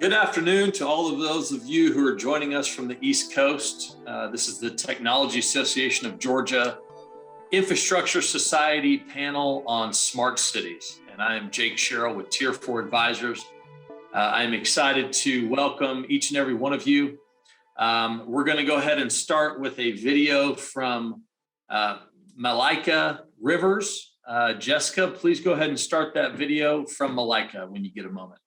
Good afternoon to all of those of you who are joining us from the East Coast. This is the Technology Association of Georgia Infrastructure Society panel on smart cities. And I am Jake Sherrill with Tier 4 Advisors. I'm excited to welcome each and every one of you. We're going to go ahead and start with a video from Malaika Rivers. Jessica, please go ahead and start that video from Malaika when you get a moment.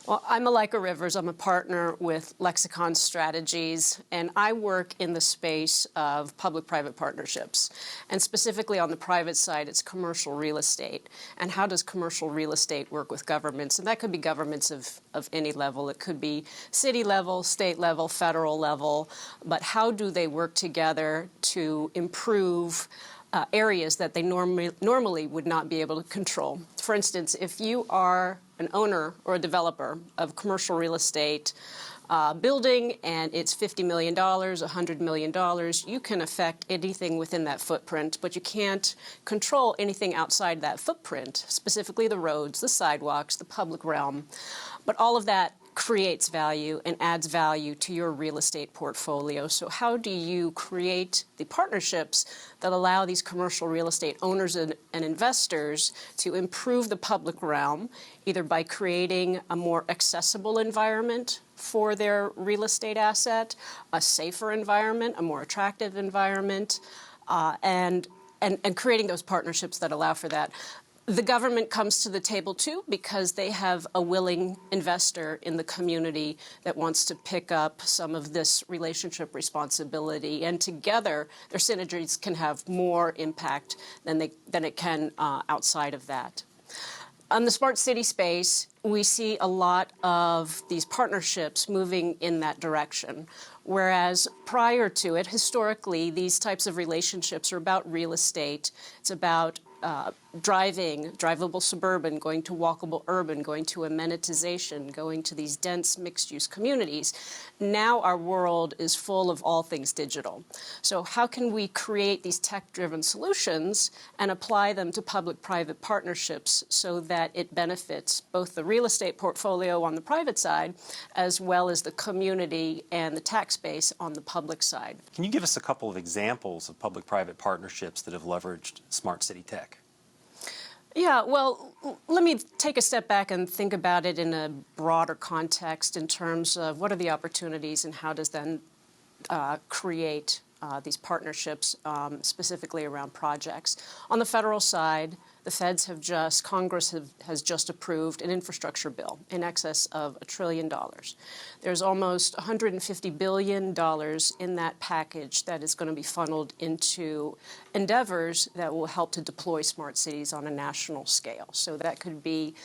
Well, I'm Malaika Rivers. I'm a partner with Lexicon Strategies, and I work in the space of public-private partnerships. And specifically on the private side, it's commercial real estate. And how does commercial real estate work with governments? And that could be governments of any level. It could be city level, state level, federal level. But how do they work together to improve areas that they normally would not be able to control? For instance, if you are an owner or a developer of commercial real estate building and it's $50 million, $100 million, you can affect anything within that footprint, but you can't control anything outside that footprint, specifically the roads, the sidewalks, the public realm. But all of that creates value and adds value to your real estate portfolio. So how do you create the partnerships that allow these commercial real estate owners and investors to improve the public realm, either by creating a more accessible environment for their real estate asset, a safer environment, a more attractive environment, and creating those partnerships that allow for that? The government comes to the table, too, because they have a willing investor in the community that wants to pick up some of this relationship responsibility. And together, their synergies can have more impact than it can outside of that. On the smart city space, we see a lot of these partnerships moving in that direction. Whereas prior to it, historically, these types of relationships are about real estate. It's about drivable suburban, going to walkable urban, going to amenitization, going to these dense mixed-use communities. Now our world is full of all things digital. So how can we create these tech-driven solutions and apply them to public-private partnerships so that it benefits both the real estate portfolio on the private side as well as the community and the tax base on the public side? Can you give us a couple of examples of public-private partnerships that have leveraged smart city tech? Yeah, well, let me take a step back and think about it in a broader context in terms of what are the opportunities and how does then create these partnerships specifically around projects. On the federal side, the feds Congress has just approved an infrastructure bill in excess of $1 trillion. There's almost $150 billion in that package that is going to be funneled into endeavors that will help to deploy smart cities on a national scale. So that could be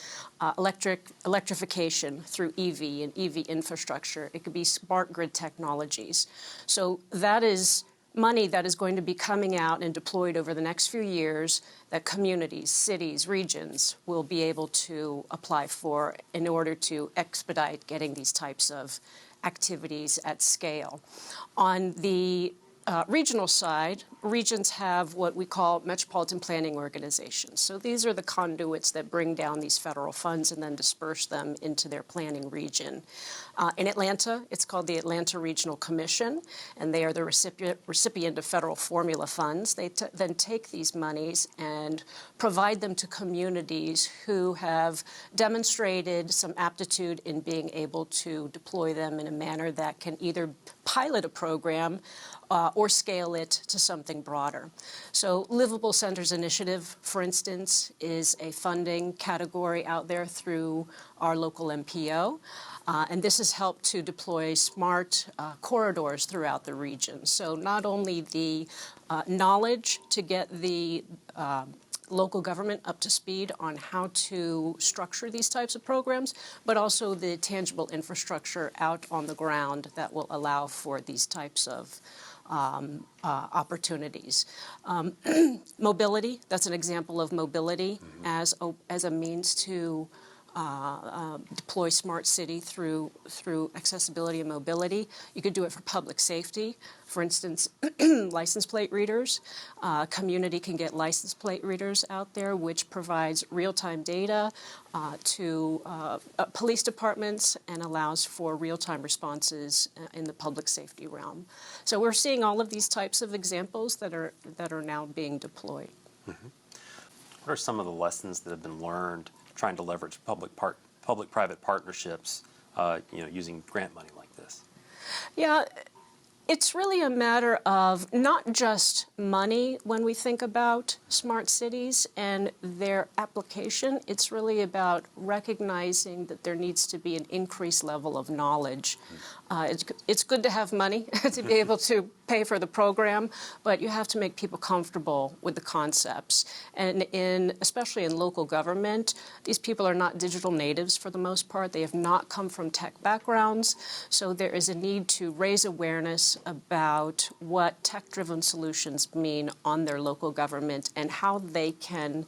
electrification through EV and EV infrastructure. It could be smart grid technologies. So that is money that is going to be coming out and deployed over the next few years that communities, cities, regions will be able to apply for in order to expedite getting these types of activities at scale. On the regional side, regions have what we call metropolitan planning organizations. So these are the conduits that bring down these federal funds and then disperse them into their planning region. In Atlanta, it's called the Atlanta Regional Commission, and they are the recipient of federal formula funds. They then take these monies and provide them to communities who have demonstrated some aptitude in being able to deploy them in a manner that can either pilot a program or scale it to something broader. So Livable Centers Initiative, for instance, is a funding category out there through our local MPO. And this has helped to deploy smart corridors throughout the region. So not only the knowledge to get the local government up to speed on how to structure these types of programs, but also the tangible infrastructure out on the ground that will allow for these types of opportunities. Mobility, that's an example of mobility as a means to deploy smart city through accessibility and mobility. You could do it for public safety. For instance, license plate readers. Community can get license plate readers out there, which provides real-time data to police departments and allows for real-time responses in the public safety realm. So we're seeing all of these types of examples that are now being deployed. Mm-hmm. What are some of the lessons that have been learned trying to leverage public-private partnerships, using grant money like this? Yeah, it's really a matter of not just money when we think about smart cities and their application. It's really about recognizing that there needs to be an increased level of knowledge. It's good to have money to be able to pay for the program, but you have to make people comfortable with the concepts. And especially in local government, these people are not digital natives for the most part. They have not come from tech backgrounds. So there is a need to raise awareness about what tech-driven solutions mean on their local government and how they can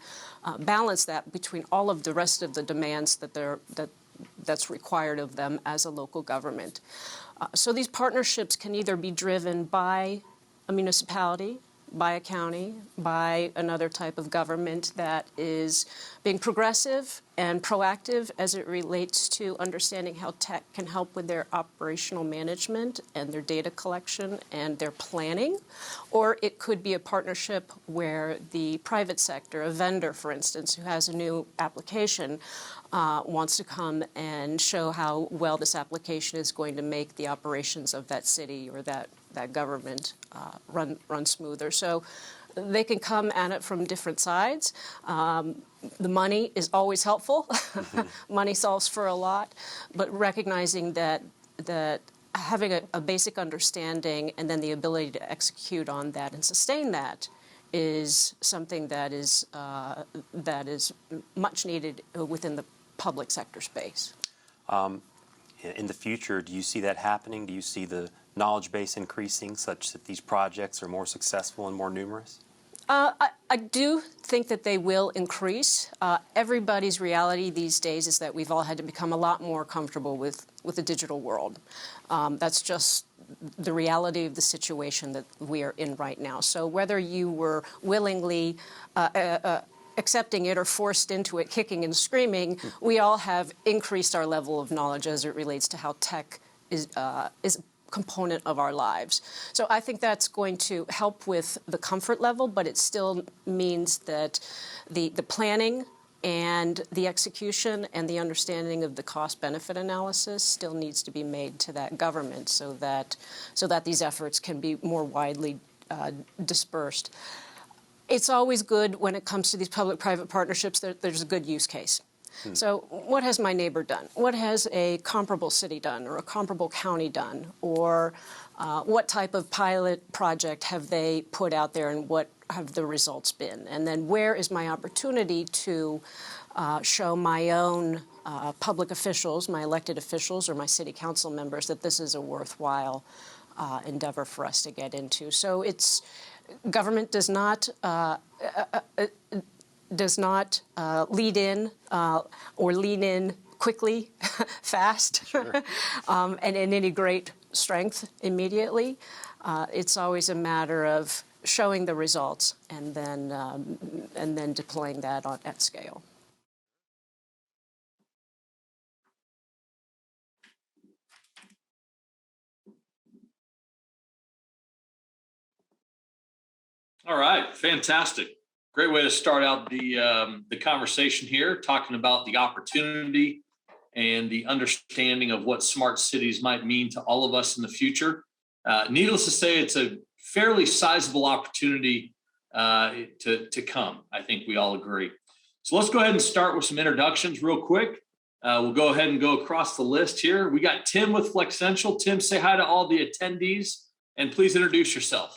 balance that between all of the rest of the demands that's required of them as a local government. So these partnerships can either be driven by a municipality, by a county, by another type of government that is being progressive and proactive as it relates to understanding how tech can help with their operational management and their data collection and their planning. Or it could be a partnership where the private sector, a vendor, for instance, who has a new application, wants to come and show how well this application is going to make the operations of that city or that government run smoother. So they can come at it from different sides. The money is always helpful. Money solves for a lot, but recognizing that having a basic understanding and then the ability to execute on that and sustain that is something that is much needed within the public sector space. In the future, do you see that happening? Do you see the knowledge base increasing such that these projects are more successful and more numerous? I do think that they will increase. Everybody's reality these days is that we've all had to become a lot more comfortable with the digital world. That's just the reality of the situation that we are in right now. So whether you were willingly accepting it or forced into it, kicking and screaming, we all have increased our level of knowledge as it relates to how tech is a component of our lives. So I think that's going to help with the comfort level, but it still means that the planning and the execution and the understanding of the cost-benefit analysis still needs to be made to that government so that these efforts can be more widely dispersed. It's always good when it comes to these public-private partnerships that there's a good use case. So what has my neighbor done? What has a comparable city done or a comparable county done? Or what type of pilot project have they put out there and what have the results been? And then where is my opportunity to show my own public officials, my elected officials or my city council members that this is a worthwhile endeavor for us to get into? So government does not lead in or lean in quickly, fast, sure. And in any great strength immediately. It's always a matter of showing the results and then deploying that at scale. All right, fantastic. Great way to start out the conversation here, talking about the opportunity and the understanding of what smart cities might mean to all of us in the future. Needless to say, it's a fairly sizable opportunity to come. I think we all agree. So let's go ahead and start with some introductions real quick. We'll go ahead and go across the list here. We got Tim with Flexential. Tim, say hi to all the attendees and please introduce yourself.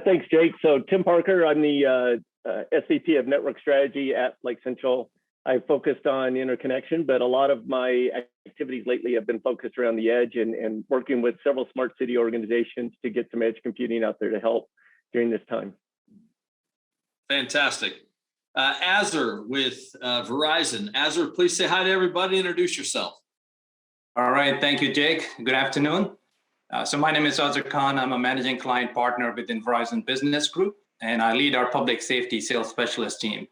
Thanks, Jake. So Tim Parker, I'm the SVP of Network Strategy at Flexential. I focused on interconnection, but a lot of my activities lately have been focused around the edge and working with several smart city organizations to get some edge computing out there to help during this time. Fantastic. Azhar with Verizon. Azhar, please say hi to everybody. Introduce yourself. All right. Thank you, Jake. Good afternoon. So my name is Azhar Khan. I'm a managing client partner within Verizon Business Group, and I lead our public safety sales specialist team.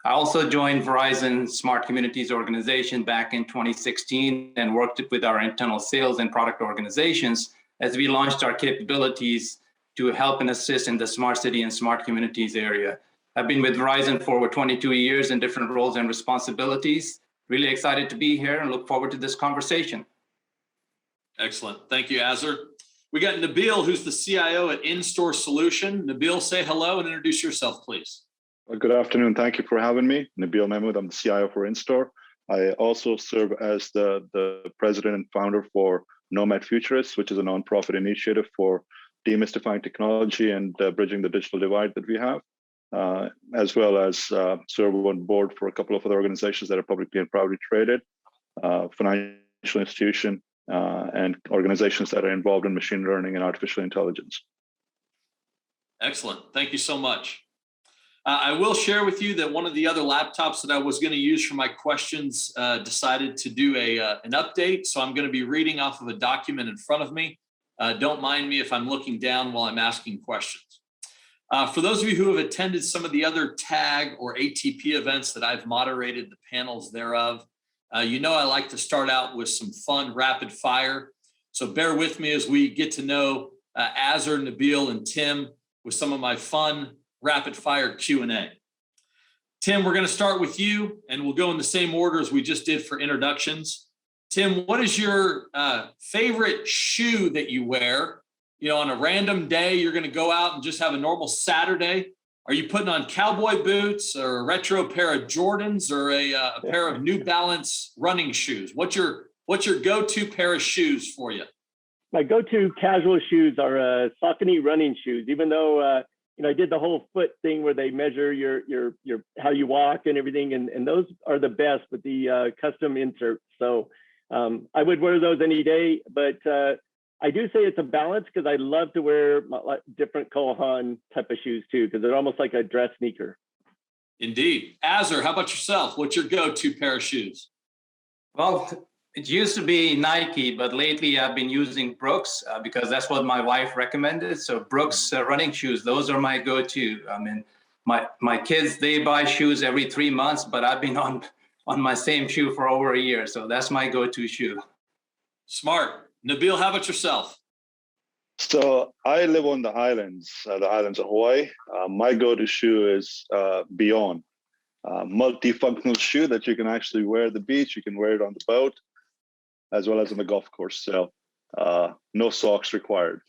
I also joined Verizon Smart Communities organization back in 2016 and worked with our internal sales and product organizations as we launched our capabilities to help and assist in the smart city and smart communities area. I've been with Verizon for over 22 years in different roles and responsibilities. Really excited to be here and look forward to this conversation. Excellent. Thank you, Azhar. We got Nabeel, who's the CIO at Instor Solution. Nabeel, say hello and introduce yourself, please. Well, good afternoon. Thank you for having me. Nabeel Mahmood, I'm the CIO for Instor. I also serve as the president and founder for Nomad Futurists, which is a nonprofit initiative for demystifying technology and bridging the digital divide that we have, as well as serve on board for a couple of other organizations that are publicly and proudly traded, financial institution, and organizations that are involved in machine learning and artificial intelligence. Excellent. Thank you so much. I will share with you that one of the other laptops that I was going to use for my questions decided to do an update. So I'm going to be reading off of a document in front of me. Don't mind me if I'm looking down while I'm asking questions. For those of you who have attended some of the other TAG or ATP events that I've moderated the panels thereof, you know I like to start out with some fun rapid fire. So bear with me as we get to know Azhar, Nabeel, and Tim with some of my fun rapid fire Q&A. Tim, we're going to start with you, and we'll go in the same order as we just did for introductions. Tim, what is your favorite shoe that you wear? You know, on a random day, you're going to go out and just have a normal Saturday. Are you putting on cowboy boots or a retro pair of Jordans or a pair of New Balance running shoes? What's your go-to pair of shoes for you? My go-to casual shoes are Saucony running shoes, even though I did the whole foot thing where they measure your how you walk and everything, and those are the best with the custom inserts. So I would wear those any day, but I do say it's a balance because I love to wear different Cole Haan type of shoes too, because they're almost like a dress sneaker. Indeed. Azhar, how about yourself? What's your go-to pair of shoes? Well, it used to be Nike, but lately I've been using Brooks because that's what my wife recommended. So Brooks running shoes, those are my go-to. I mean, my kids, they buy shoes every 3 months, but I've been on my same shoe for over a year. So that's my go-to shoe. Smart. Nabeel, how about yourself? So I live on the islands of Hawaii. My go-to shoe is Beyond, multifunctional shoe that you can actually wear at the beach. You can wear it on the boat, as well as on the golf course. So no socks required.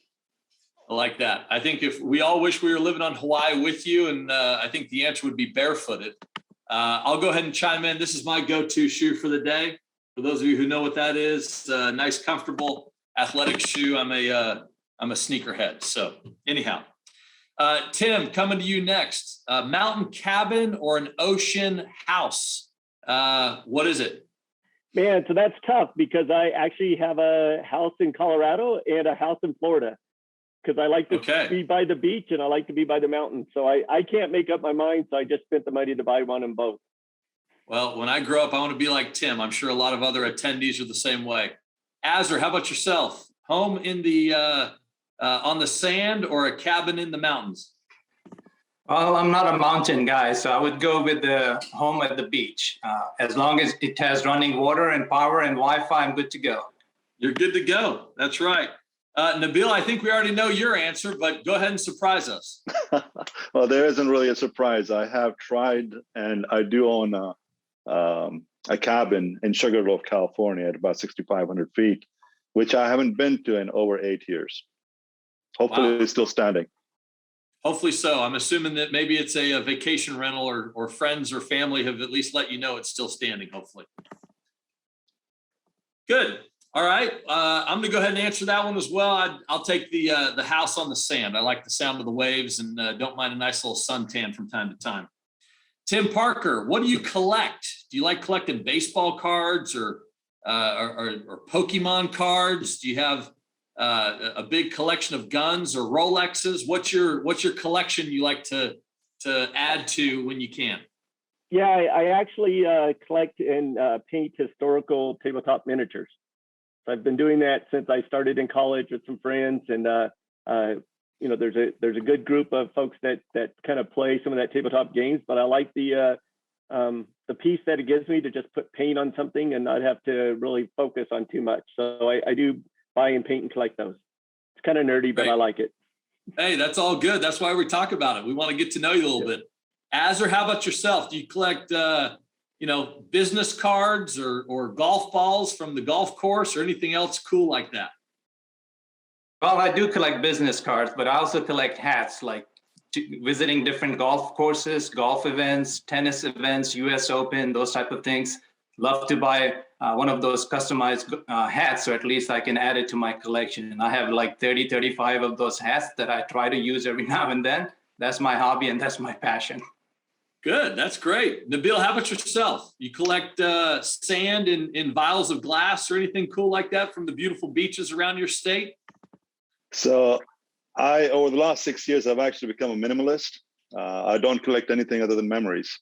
I like that. I think if we all wish we were living on Hawaii with you, and I think the answer would be barefooted. I'll go ahead and chime in. This is my go-to shoe for the day. For those of you who know what that is, nice, comfortable, athletic shoe. I'm a sneakerhead. So anyhow, Tim, coming to you next. Mountain cabin or an ocean house? What is it? Man, so that's tough because I actually have a house in Colorado and a house in Florida because I like to be by the beach and I like to be by the mountain. So I can't make up my mind. So I just spent the money to buy one in both. Well, when I grow up, I want to be like Tim. I'm sure a lot of other attendees are the same way. Azhar, how about yourself? Home in the on the sand or a cabin in the mountains? Well, I'm not a mountain guy, so I would go with the home at the beach. As long as it has running water and power and Wi-Fi, I'm good to go. You're good to go. That's right. Nabeel, I think we already know your answer, but go ahead and surprise us. Well, there isn't really a surprise. I have tried, and I do own a cabin in Sugarloaf, California at about 6,500 feet, which I haven't been to in over 8 years. Hopefully it's still standing. Hopefully so. I'm assuming that maybe it's a vacation rental or friends or family have at least let you know it's still standing, hopefully. Good. All right. I'm going to go ahead and answer that one as well. I'll take the house on the sand. I like the sound of the waves and don't mind a nice little suntan from time to time. Tim Parker, what do you collect? Do you like collecting baseball cards or Pokemon cards? Do you have a big collection of guns or Rolexes? What's your collection you like to add to when you can? Yeah, I actually collect and paint historical tabletop miniatures. So I've been doing that since I started in college with some friends, and there's a good group of folks that kind of play some of that tabletop games. But I like the piece that it gives me to just put paint on something and not have to really focus on too much. So I do buy and paint and collect those. It's kind of nerdy, but I like it. Hey, that's all good. That's why we talk about it. We want to get to know you a little bit. Azhar, how about yourself? Do you collect, business cards or golf balls from the golf course or anything else cool like that? Well, I do collect business cards, but I also collect hats, like visiting different golf courses, golf events, tennis events, US Open, those type of things. Love to buy one of those customized hats, so at least I can add it to my collection. And I have like 30, 35 of those hats that I try to use every now and then. That's my hobby and that's my passion. Good. That's great. Nabeel, how about yourself? You collect sand in vials of glass or anything cool like that from the beautiful beaches around your state? So over the last 6 years, I've actually become a minimalist. I don't collect anything other than memories.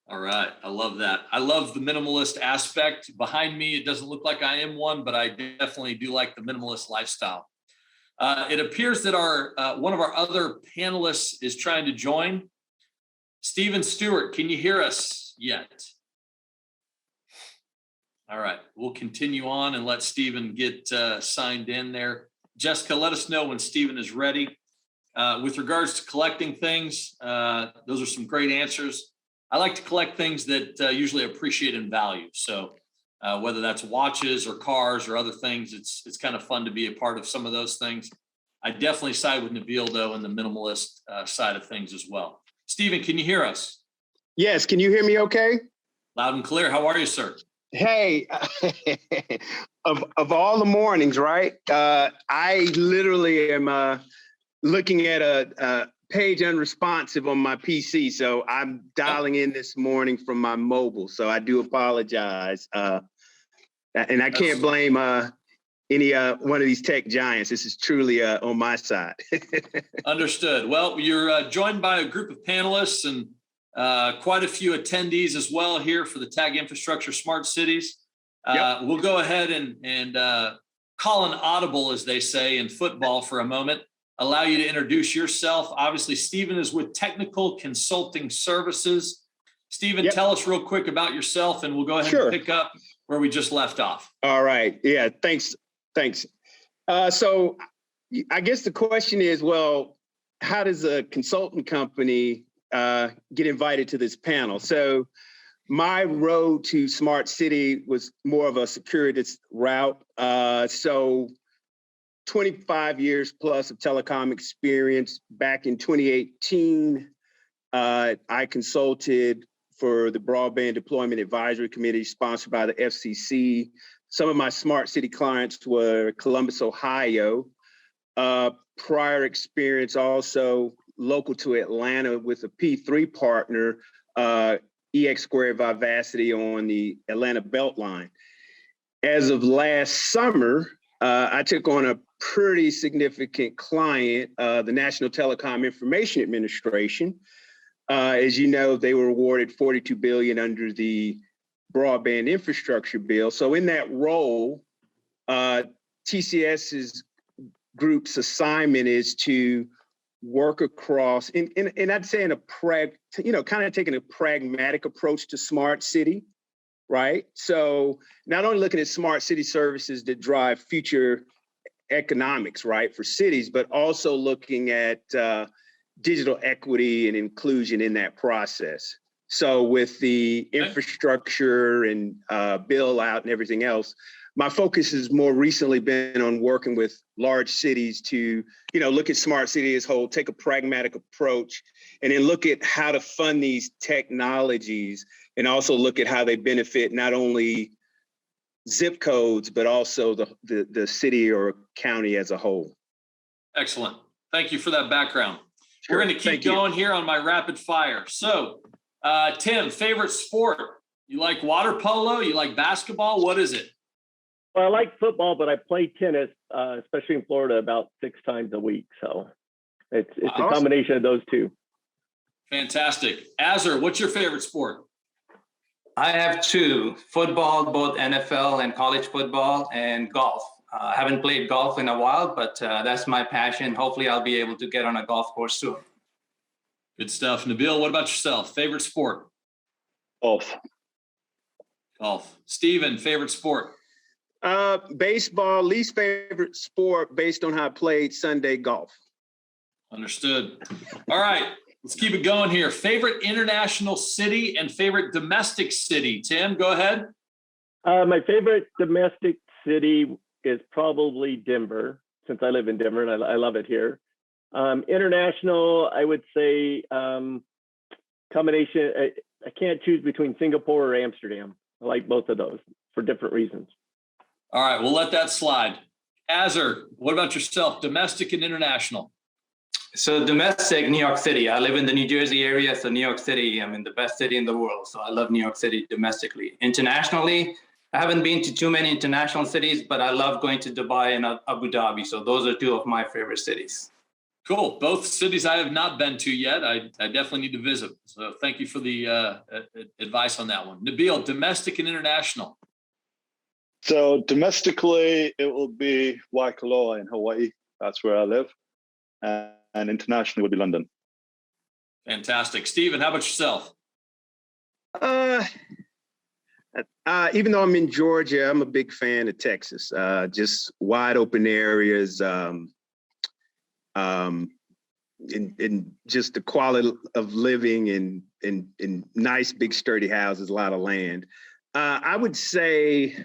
All right. I love that. I love the minimalist aspect. Behind me, it doesn't look like I am one, but I definitely do like the minimalist lifestyle. It appears that one of our other panelists is trying to join. Stewart, can you hear us yet? All right. We'll continue on and let Stephen get signed in there. Jessica, let us know when Stephen is ready. With regards to collecting things, those are some great answers. I like to collect things that usually appreciate in value. So whether that's watches or cars or other things, it's kind of fun to be a part of some of those things. I definitely side with Nabeel, though, in the minimalist side of things as well. Stephen, can you hear us? Yes. Can you hear me okay? Loud and clear. How are you, sir? Hey, of all the mornings, right? I literally am looking at a page unresponsive on my PC. So I'm dialing in this morning from my mobile. So I do apologize. And I can't blame any one of these tech giants. This is truly on my side. Understood. Well, you're joined by a group of panelists and quite a few attendees as well here for the Tag Infrastructure Smart Cities. We'll go ahead and call an audible, as they say in football, for a moment. Allow you to introduce yourself. Obviously, Stephen is with Technical Consulting Services. Stephen, tell us real quick about yourself, and we'll go ahead and pick up where we just left off. All right. Yeah, thanks. So I guess the question is, well, how does a consultant company get invited to this panel? So my road to Smart City was more of a circuitous route. So 25 years plus of telecom experience. Back in 2018, I consulted for the Broadband Deployment Advisory Committee sponsored by the FCC. Some of my Smart City clients were Columbus, Ohio. Prior experience also local to Atlanta with a P3 partner, EX Squared Vivacity on the Atlanta Beltline. As of last summer, I took on a pretty significant client, the National Telecom Information Administration. As you know, they were awarded $42 billion under the broadband infrastructure bill. So in that role, TCS's group's assignment is to work across, and I'd say kind of taking a pragmatic approach to smart city, right? So not only looking at smart city services that drive future economics, right, for cities, but also looking at digital equity and inclusion in that process. So with the infrastructure and bill out and everything else, my focus has more recently been on working with large cities to, look at smart city as a whole, take a pragmatic approach, and then look at how to fund these technologies and also look at how they benefit not only zip codes, but also the city or county as a whole. Excellent. Thank you for that background. Sure. We're going to keep going here on my rapid fire. So, Tim, favorite sport? You like water polo? You like basketball? What is it? Well, I like football, but I play tennis, especially in Florida, about 6 times a week. So it's a combination of those two. Fantastic. Azhar, what's your favorite sport? I have two: football, both NFL and college football, and golf. I haven't played golf in a while, but that's my passion. Hopefully I'll be able to get on a golf course soon. Good stuff. Nabeel, what about yourself? Favorite sport? Off. Golf. Steven, favorite sport? Baseball, least favorite sport based on how I played Sunday golf. Understood. All right, let's keep it going here. Favorite international city and favorite domestic city. Tim, go ahead. My favorite domestic city is probably Denver, since I live in Denver and I love it here. International, I would say combination. I can't choose between Singapore or Amsterdam. I like both of those for different reasons. All right, we'll let that slide. Azhar, what about yourself? Domestic and international. So domestic, New York City. I live in the New Jersey area, so New York City, I mean, the best city in the world. So I love New York City domestically. Internationally, I haven't been to too many international cities, but I love going to Dubai and Abu Dhabi. So those are two of my favorite cities. Cool. Both cities I have not been to yet. I definitely need to visit. So thank you for the advice on that one. Nabeel, domestic and international. So domestically, it will be Waikoloa in Hawaii. That's where I live. And internationally would be London. Fantastic. Steven, how about yourself? Even though I'm in Georgia, I'm a big fan of Texas. Just wide open areas, and just the quality of living in nice, big, sturdy houses, a lot of land. I would say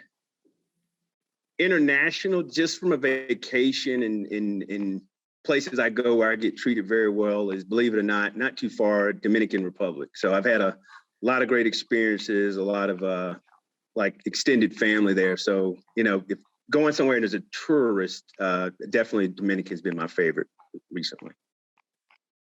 international, just from a vacation in places I go where I get treated very well, is, believe it or not too far, Dominican Republic. So I've had a lot of great experiences, a lot of like extended family there. So, you know, if going somewhere and as a tourist, definitely Dominican's been my favorite recently.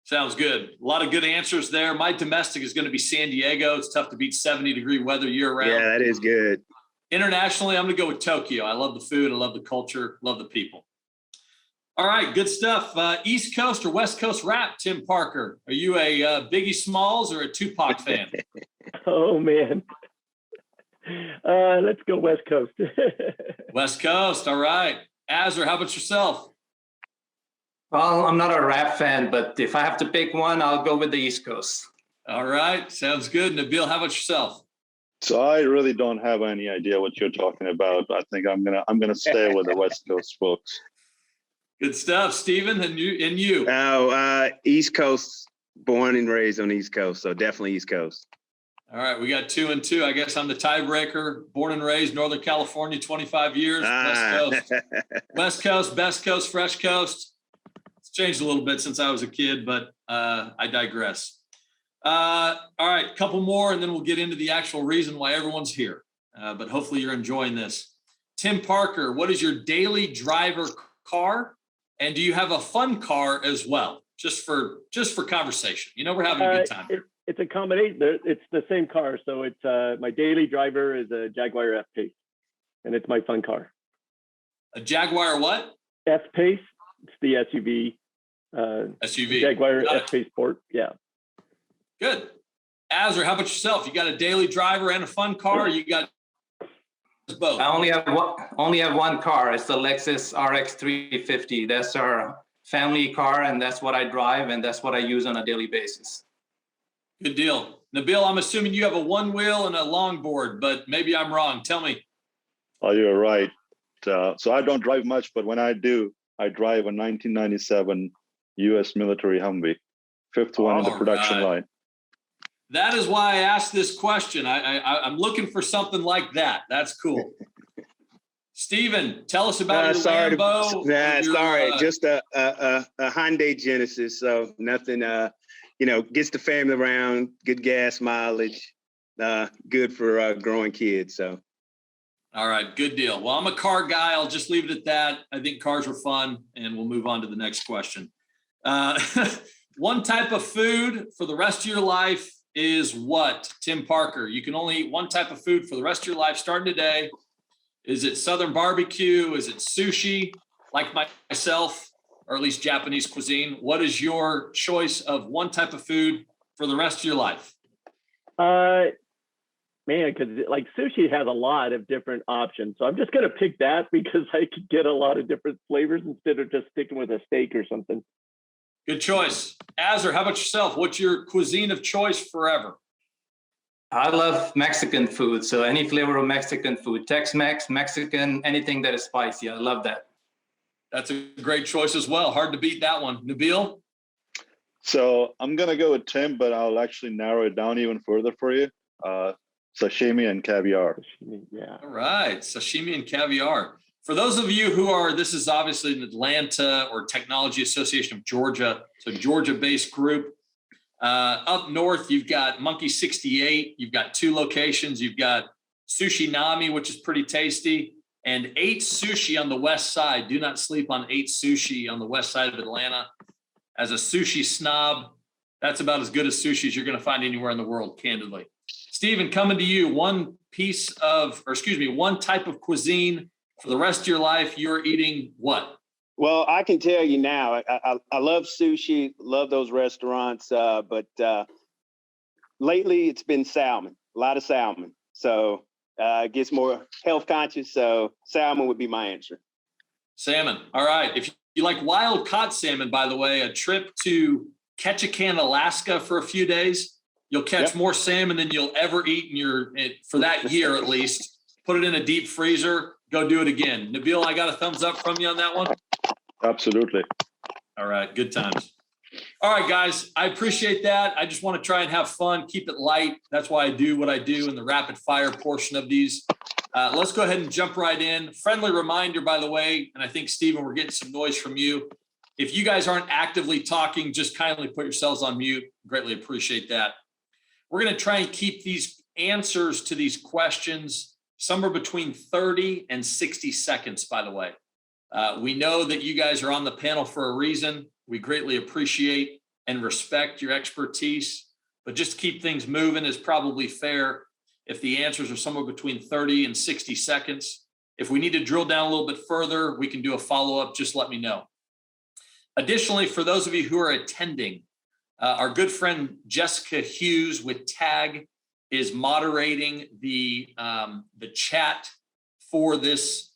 Sounds good. A lot of good answers there. My domestic is going to be San Diego. It's tough to beat 70-degree weather year round. Yeah, that is good. Internationally, I'm going to go with Tokyo. I love the food. I love the culture. Love the people. All right, good stuff. East Coast or West Coast rap, Tim Parker? Are you a Biggie Smalls or a Tupac fan? Oh, man. Let's go West Coast. West Coast, all right. Azhar, how about yourself? Well, I'm not a rap fan, but if I have to pick one, I'll go with the East Coast. All right, sounds good. Nabeel, how about yourself? So I really don't have any idea what you're talking about. I think I'm gonna stay with the West Coast folks. Good stuff, Steven. And you? Oh, East Coast, born and raised on the East Coast, so definitely East Coast. All right, we got 2 and 2. I guess I'm the tiebreaker. Born and raised Northern California, 25 years. West Coast, West Coast, best coast, fresh coast. It's changed a little bit since I was a kid, but I digress. All right, a couple more, and then we'll get into the actual reason why everyone's here. But hopefully you're enjoying this. Tim Parker, what is your daily driver car? And do you have a fun car as well? Just for conversation. You know, we're having a good time here. It's a combination. It's the same car. So it's my daily driver is a Jaguar F-Pace, and it's my fun car. A Jaguar what? F-Pace. It's the SUV. SUV. Jaguar F-Pace Sport. Yeah. Good. Azhar, how about yourself? You got a daily driver and a fun car? Or you got both? I only have one car. It's the Lexus RX 350. That's our family car, and that's what I drive, and that's what I use on a daily basis. Good deal. Nabeel, I'm assuming you have a one wheel and a longboard, but maybe I'm wrong. Tell me. Oh, you're right. So I don't drive much, but when I do, I drive a 1997 U.S. military Humvee, fifth one in the production line. That is why I asked this question. I'm looking for something like that. That's cool. Steven, tell us about your Lambo. Sorry, just a Hyundai Genesis. So nothing, gets the family around, good gas mileage, good for growing kids. So. All right, good deal. Well, I'm a car guy. I'll just leave it at that. I think cars are fun, and we'll move on to the next question. One type of food for the rest of your life is what, Tim Parker? You can only eat one type of food for the rest of your life starting today. Is it Southern barbecue? Is it sushi, like myself, or at least Japanese cuisine? What is your choice of one type of food for the rest of your life? Man, because like sushi has a lot of different options. So I'm just going to pick that because I could get a lot of different flavors instead of just sticking with a steak or something. Good choice. Azhar, how about yourself? What's your cuisine of choice forever? I love Mexican food. So any flavor of Mexican food, Tex-Mex, Mexican, anything that is spicy. I love that. That's a great choice as well. Hard to beat that one. Nabeel? So I'm going to go with Tim, but I'll actually narrow it down even further for you. Sashimi and caviar. Yeah. All right. Sashimi and caviar. For those of you who are, this is obviously an Atlanta or Technology Association of Georgia, so Georgia-based group. Up north, you've got Monkey 68. You've got 2 locations. You've got Sushi Nami, which is pretty tasty, and 8 Sushi on the west side. Do not sleep on 8 Sushi on the west side of Atlanta. As a sushi snob, that's about as good as sushi as you're going to find anywhere in the world, candidly. Stephen, coming to you, one type of cuisine for the rest of your life, you're eating what? Well, I can tell you now, I love sushi, love those restaurants, but lately it's been salmon, a lot of salmon. So it gets more health conscious, so salmon would be my answer. Salmon, all right. If you like wild caught salmon, by the way, a trip to Ketchikan, Alaska for a few days, you'll catch more salmon than you'll ever eat for that year at least. Put it in a deep freezer, go do it again. Nabeel, I got a thumbs up from you on that one? Absolutely. All right, good times. All right, guys, I appreciate that. I just want to try and have fun, keep it light. That's why I do what I do in the rapid fire portion of these. Let's go ahead and jump right in. Friendly reminder, by the way, and I think, Stephen, we're getting some noise from you. If you guys aren't actively talking, just kindly put yourselves on mute. Greatly appreciate that. We're going to try and keep these answers to these questions somewhere between 30 and 60 seconds, by the way. We know that you guys are on the panel for a reason. We greatly appreciate and respect your expertise, but just to keep things moving is probably fair if the answers are somewhere between 30 and 60 seconds. If we need to drill down a little bit further, we can do a follow-up. Just let me know. Additionally, for those of you who are attending, our good friend Jessica Hughes with TAG is moderating the chat for this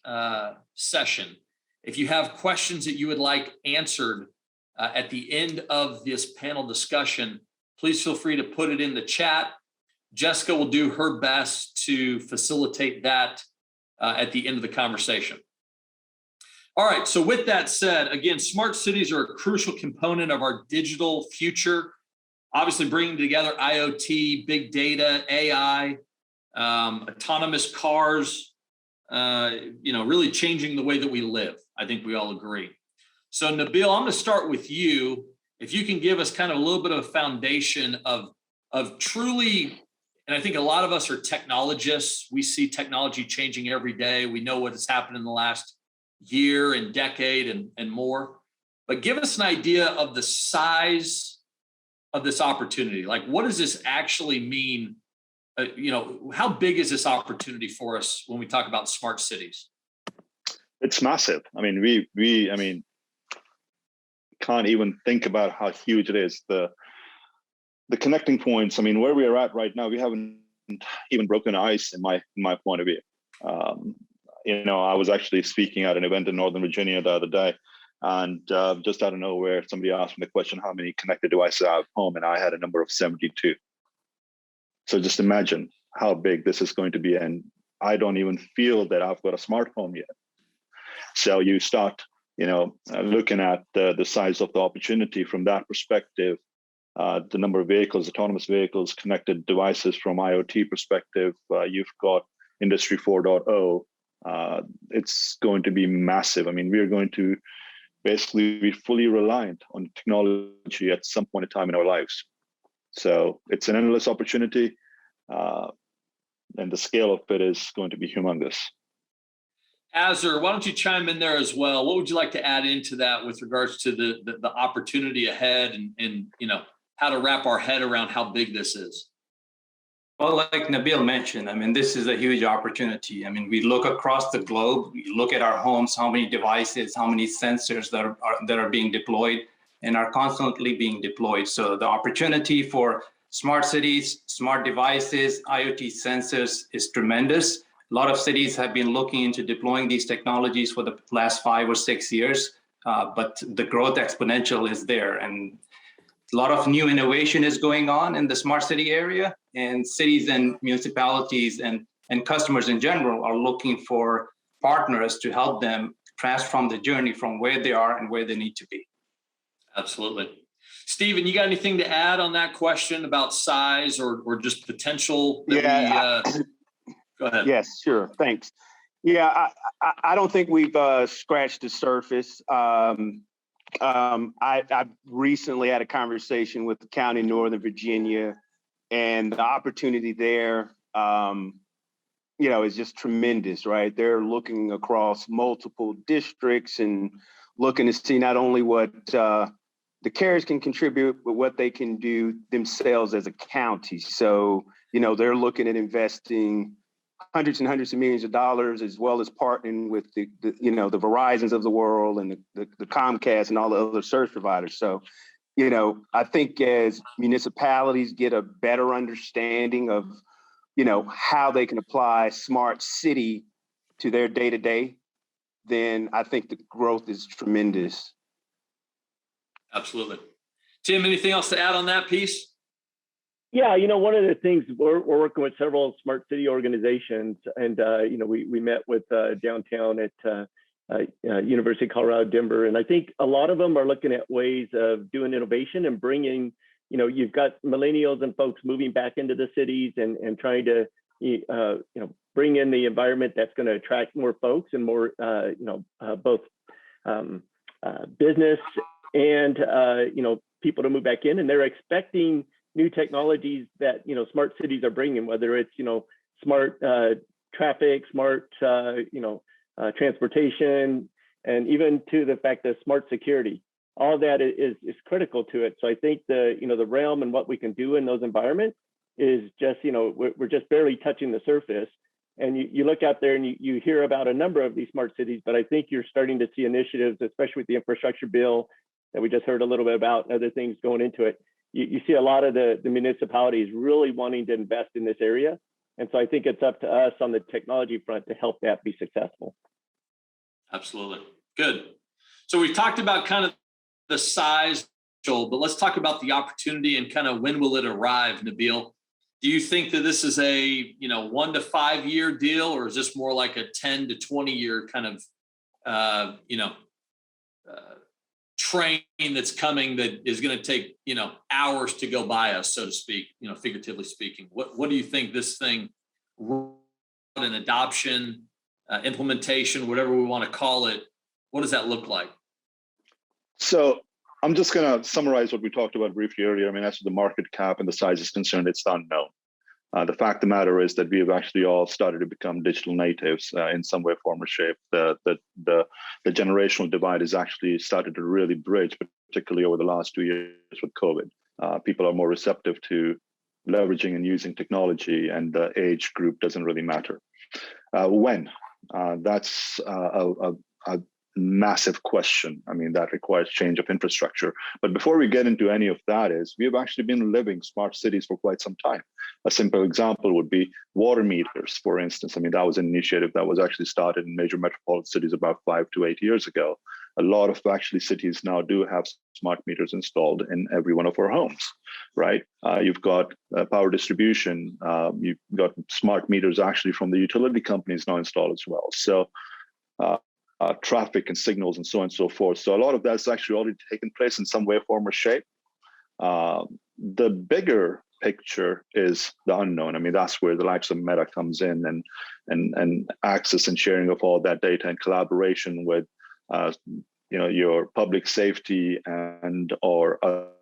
session. If you have questions that you would like answered at the end of this panel discussion, please feel free to put it in the chat. Jessica will do her best to facilitate that at the end of the conversation. All right, so with that said, again, smart cities are a crucial component of our digital future. Obviously, bringing together IoT, big data, AI, autonomous cars, really changing the way that we live. I think we all agree. So, Nabeel, I'm going to start with you. If you can give us kind of a little bit of a foundation of truly, and I think a lot of us are technologists. We see technology changing every day. We know what has happened in the last year and decade and more. But give us an idea of the size of this opportunity. Like, what does this actually mean? How big is this opportunity for us when we talk about smart cities? It's massive. I mean, we can't even think about how huge it is. The connecting points. I mean, where we are at right now, we haven't even broken ice in my point of view. I was actually speaking at an event in Northern Virginia the other day, and just out of nowhere, somebody asked me the question, how many connected devices I have home, and I had a number of 72. So just imagine how big this is going to be, and I don't even feel that I've got a smart home yet. So you start, looking at the size of the opportunity from that perspective, the number of vehicles, autonomous vehicles, connected devices from IoT perspective. You've got Industry 4.0. It's going to be massive. I mean, we're going to basically be fully reliant on technology at some point in time in our lives. So it's an endless opportunity, and the scale of it is going to be humongous. Azhar, why don't you chime in there as well? What would you like to add into that with regards to the opportunity ahead and how to wrap our head around how big this is? Well, like Nabeel mentioned, I mean, this is a huge opportunity. I mean, we look across the globe, we look at our homes, how many devices, how many sensors that are being deployed. and are constantly being deployed. So the opportunity for smart cities, smart devices, IoT sensors is tremendous. A lot of cities have been looking into deploying these technologies for the last 5 or 6 years, but the growth exponential is there. And a lot of new innovation is going on in the smart city area, and cities and municipalities and customers in general are looking for partners to help them transform the journey from where they are and where they need to be. Absolutely. Stephen, you got anything to add on that question about size or just potential that go ahead. Yes, sure. Thanks. Yeah, I don't think we've scratched the surface. I recently had a conversation with the county of Northern Virginia, and the opportunity there, is just tremendous, right? They're looking across multiple districts and looking to see not only what the carriers can contribute, but what they can do themselves as a county. So, they're looking at investing hundreds and hundreds of millions of dollars, as well as partnering with the Verizons of the world and the Comcast and all the other service providers. So, I think as municipalities get a better understanding of, how they can apply smart city to their day-to-day, then I think the growth is tremendous. Absolutely. Tim, anything else to add on that piece? Yeah, one of the things we're working with several smart city organizations, and we met with downtown at University of Colorado Denver, and I think a lot of them are looking at ways of doing innovation and bringing. You've got millennials and folks moving back into the cities and trying to bring in the environment that's going to attract more folks and more both business and people to move back in, and they're expecting new technologies that smart cities are bringing, whether it's smart traffic, smart transportation, and even to the fact that smart security. All that is critical to it. So I think the realm and what we can do in those environments is just we're just barely touching the surface. And you look out there and you hear about a number of these smart cities, but I think you're starting to see initiatives, especially with the infrastructure bill that we just heard a little bit about, and other things going into it. You see a lot of the municipalities really wanting to invest in this area. And so I think it's up to us on the technology front to help that be successful. Absolutely. Good. So we've talked about kind of the size, but let's talk about the opportunity and kind of when will it arrive, Nabeel? Do you think that this is a 1 to 5 year deal, or is this more like a 10 to 20 year kind of train that's coming that is going to take hours to go by us, so to speak, figuratively speaking? What do you think this thing, an adoption, implementation, whatever we want to call it, what does that look like? So I'm just going to summarize what we talked about briefly earlier. I mean, as to the market cap and the size is concerned, it's unknown. The fact of the matter is that we have actually all started to become digital natives in some way, form, or shape. The generational divide has actually started to really bridge, particularly over the last 2 years with COVID. People are more receptive to leveraging and using technology, and the age group doesn't really matter. When? That's a massive question. I mean, that requires change of infrastructure. But before we get into any of that, we've actually been living smart cities for quite some time. A simple example would be water meters, for instance. I mean, that was an initiative that was actually started in major metropolitan cities about 5 to 8 years ago. A lot of actually cities now do have smart meters installed in every one of our homes, right? You've got power distribution. You've got smart meters actually from the utility companies now installed as well. So traffic and signals and so on and so forth. So a lot of that's actually already taken place in some way, form, or shape. The bigger picture is the unknown. I mean, that's where the likes of Meta comes in, and access and sharing of all that data and collaboration with your public safety and or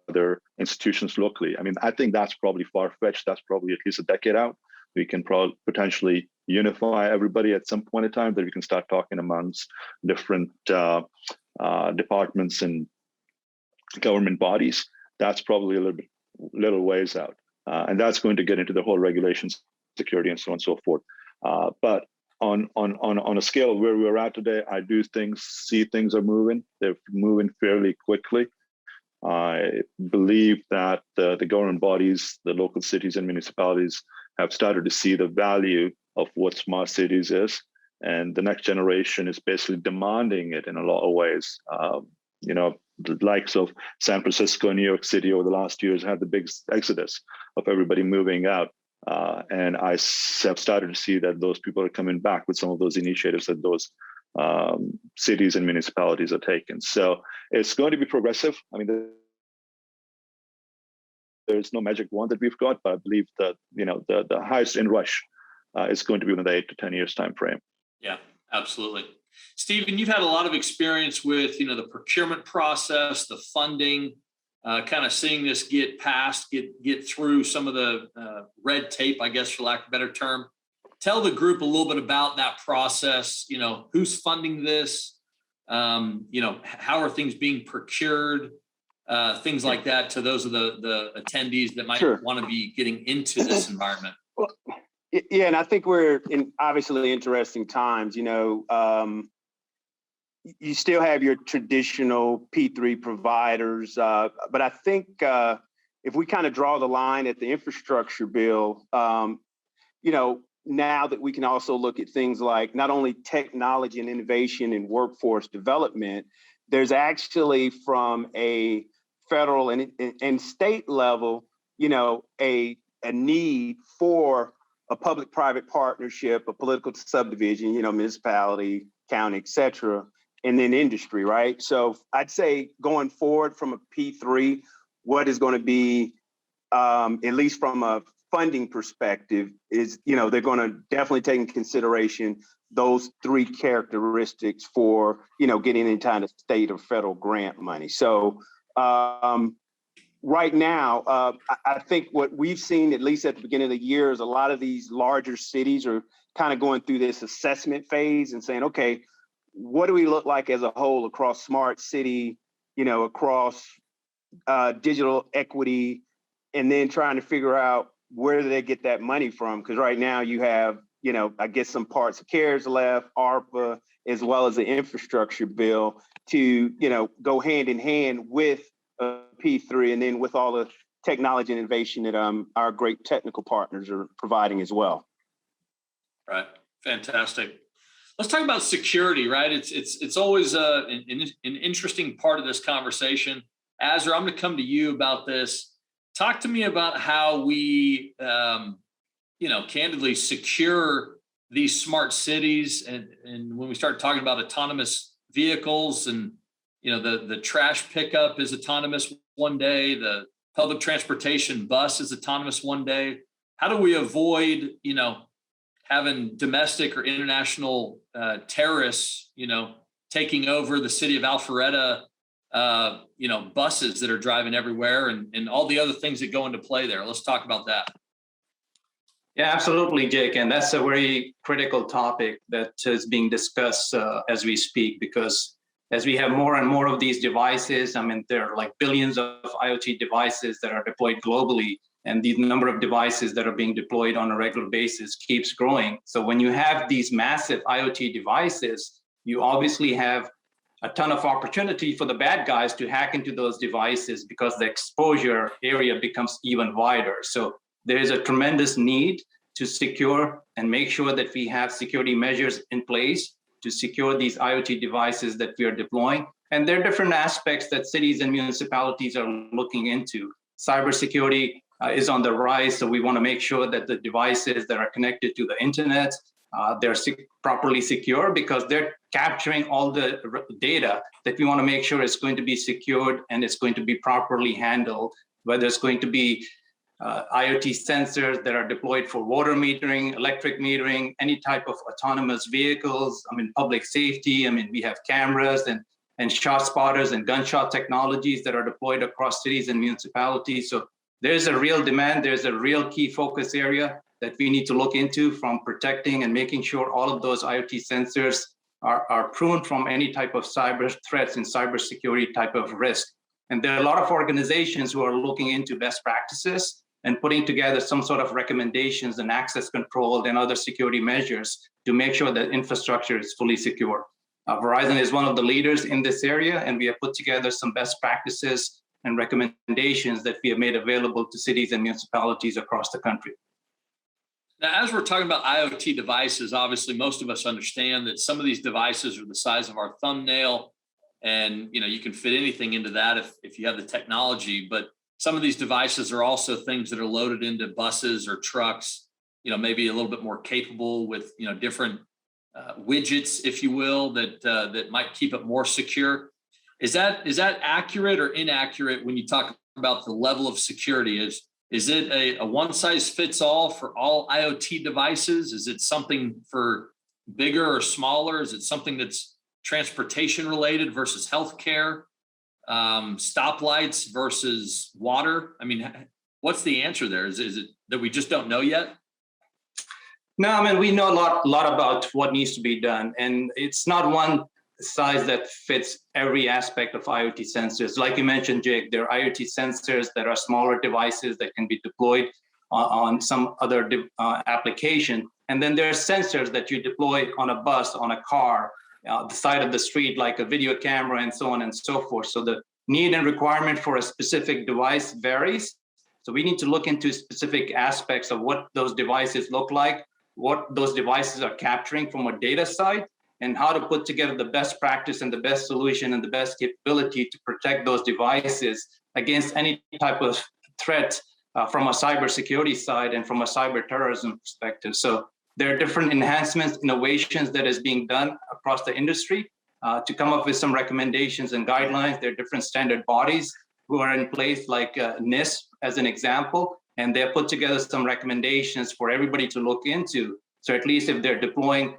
other institutions locally. I mean, I think that's probably far-fetched. That's probably at least a decade out. We can potentially unify everybody at some point in time, that we can start talking amongst different departments and government bodies. That's probably a little ways out. And that's going to get into the whole regulations, security, and so on and so forth. But on a scale of where we're at today, I do see things are moving. They're moving fairly quickly. I believe that the government bodies, the local cities and municipalities have started to see the value of what smart cities is. And the next generation is basically demanding it in a lot of ways. The likes of San Francisco and New York City over the last years had the biggest exodus of everybody moving out. And I have started to see that those people are coming back with some of those initiatives that those cities and municipalities are taking. So it's going to be progressive. I mean, there's no magic wand that we've got, but I believe that the highest in rush is going to be within the 8 to 10 years time frame. Yeah, absolutely. Stephen, you've had a lot of experience with the procurement process, the funding, kind of seeing this get passed, get through some of the red tape, I guess, for lack of a better term. Tell the group a little bit about that process. Who's funding this? How are things being procured? Things like that to those of the attendees that might want to be getting into this environment. Well, yeah, and I think we're in obviously interesting times. You still have your traditional P3 providers, but I think if we kind of draw the line at the infrastructure bill, now that we can also look at things like not only technology and innovation and workforce development, there's actually from a federal and state level, a need for a public-private partnership, a political subdivision, municipality, county, et cetera, and then industry, right? So I'd say going forward from a P3, what is going to be, at least from a funding perspective, is, they're going to definitely take into consideration those 3 characteristics for, getting any kind of state or federal grant money. So right now, I think what we've seen, at least at the beginning of the year, is a lot of these larger cities are kind of going through this assessment phase and saying, okay, what do we look like as a whole across smart city, across digital equity, and then trying to figure out where do they get that money from? Because right now you have, I guess some parts of CARES left, ARPA, as well as the infrastructure bill to, go hand in hand with P3, and then with all the technology and innovation that our great technical partners are providing as well. Right. Fantastic. Let's talk about security, right? It's always an interesting part of this conversation. Azhar, I'm going to come to you about this. Talk to me about how we, candidly secure these smart cities, and when we start talking about autonomous vehicles, and the trash pickup is autonomous one day, the public transportation bus is autonomous one day. How do we avoid, having domestic or international terrorists, taking over the city of Alpharetta, buses that are driving everywhere, and all the other things that go into play there? Let's talk about that. Yeah, absolutely, Jake. And that's a very critical topic that is being discussed as we speak, because as we have more and more of these devices, there are like billions of IoT devices that are deployed globally, and the number of devices that are being deployed on a regular basis keeps growing. So when you have these massive IoT devices, you obviously have a ton of opportunity for the bad guys to hack into those devices, because the exposure area becomes even wider. So there is a tremendous need to secure and make sure that we have security measures in place to secure these IoT devices that we are deploying. And there are different aspects that cities and municipalities are looking into. Cybersecurity is on the rise, so we want to make sure that the devices that are connected to the internet, they're properly secure, because they're capturing all the data that we want to make sure is going to be secured and it's going to be properly handled, whether it's going to be IoT sensors that are deployed for water metering, electric metering, any type of autonomous vehicles, public safety. We have cameras and shot spotters and gunshot technologies that are deployed across cities and municipalities. So there's a real demand, there's a real key focus area that we need to look into, from protecting and making sure all of those IoT sensors are prone from any type of cyber threats and cybersecurity type of risk. And there are a lot of organizations who are looking into best practices and putting together some sort of recommendations and access control and other security measures to make sure that infrastructure is fully secure. Verizon is one of the leaders in this area, and we have put together some best practices and recommendations that we have made available to cities and municipalities across the country. Now, as we're talking about IoT devices, obviously most of us understand that some of these devices are the size of our thumbnail, and you can fit anything into that if you have the technology. But some of these devices are also things that are loaded into buses or trucks, maybe a little bit more capable with different widgets, if you will, that might keep it more secure. Is that accurate or inaccurate when you talk about the level of security? Is it a one size fits all for all IoT devices? Is it something for bigger or smaller? Is it something that's transportation related versus healthcare, stoplights versus water? I mean, what's the answer there? Is it that we just don't know yet? No, I mean, we know a lot about what needs to be done, and it's not one size that fits every aspect of IoT sensors. Like you mentioned, Jake, there are IoT sensors that are smaller devices that can be deployed on some other application. And then there are sensors that you deploy on a bus, on a car, the side of the street, like a video camera and so on and so forth. So the need and requirement for a specific device varies. So we need to look into specific aspects of what those devices look like, what those devices are capturing from a data side, and how to put together the best practice and the best solution and the best capability to protect those devices against any type of threat from a cybersecurity side and from a cyber terrorism perspective. So there are different enhancements, innovations that is being done across the industry to come up with some recommendations and guidelines. There are different standard bodies who are in place, like NIST as an example, and they have put together some recommendations for everybody to look into. So at least if they're deploying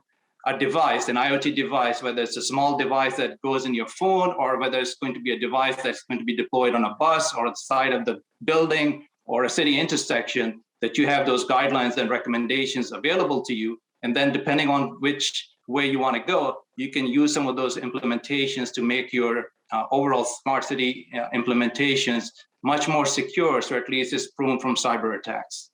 a device, an IoT device, whether it's a small device that goes in your phone, or whether it's going to be a device that's going to be deployed on a bus or at the side of the building or a city intersection, that you have those guidelines and recommendations available to you. And then depending on which way you want to go, you can use some of those implementations to make your overall smart city implementations much more secure, so at least it's prone from cyber attacks.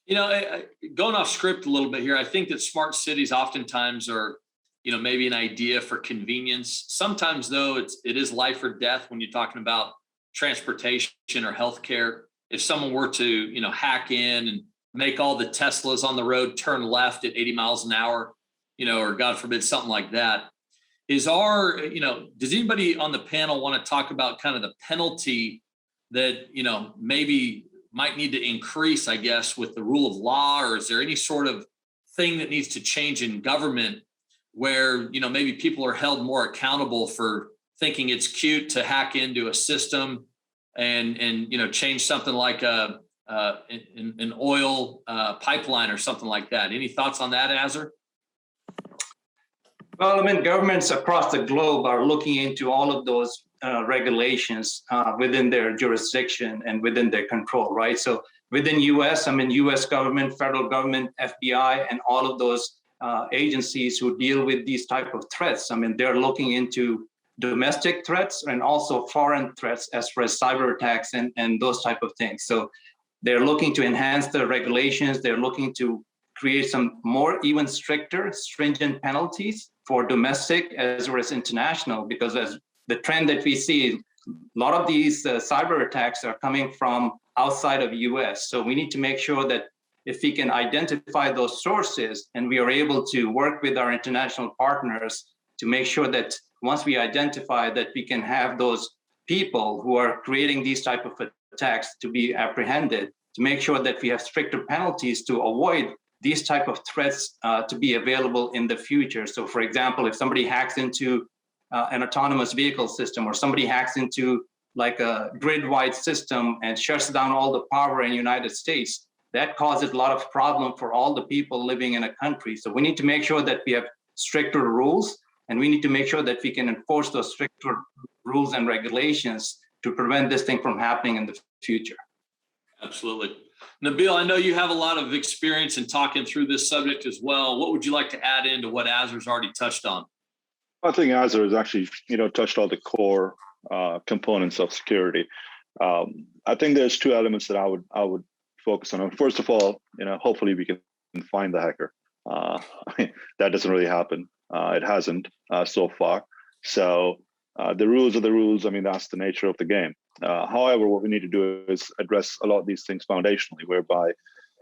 Going off script a little bit here, I think that smart cities oftentimes are, maybe an idea for convenience. Sometimes, though, it is life or death when you're talking about transportation or healthcare. If someone were to, hack in and make all the Teslas on the road turn left at 80 miles an hour, or God forbid, something like that, does anybody on the panel want to talk about kind of the penalty that, maybe might need to increase, I guess, with the rule of law? Or is there any sort of thing that needs to change in government where, maybe people are held more accountable for thinking it's cute to hack into a system and change something like an oil pipeline or something like that? Any thoughts on that, Azhar? Well, I mean, governments across the globe are looking into all of those regulations within their jurisdiction and within their control, right? So within US, US government, federal government, FBI, and all of those agencies who deal with these type of threats, they're looking into domestic threats and also foreign threats as far as cyber attacks and those type of things. So they're looking to enhance the regulations. They're looking to create some more even stricter, stringent penalties for domestic as well as international, because as the trend that we see, a lot of these cyber attacks are coming from outside of US. So we need to make sure that if we can identify those sources and we are able to work with our international partners to make sure that once we identify that, we can have those people who are creating these type of attacks to be apprehended, to make sure that we have stricter penalties to avoid these type of threats to be available in the future. So for example, if somebody hacks into an autonomous vehicle system, or somebody hacks into like a grid-wide system and shuts down all the power in the United States, that causes a lot of problem for all the people living in a country. So we need to make sure that we have stricter rules, and we need to make sure that we can enforce those stricter rules and regulations to prevent this thing from happening in the future. Absolutely. Nabeel, I know you have a lot of experience in talking through this subject as well. What would you like to add into what Azhar's already touched on? I think Azhar has actually, touched all the core components of security. I think there's two elements that I would focus on. First of all, hopefully we can find the hacker. That doesn't really happen. It hasn't so far. So the rules are the rules. That's the nature of the game. However, what we need to do is address a lot of these things foundationally, whereby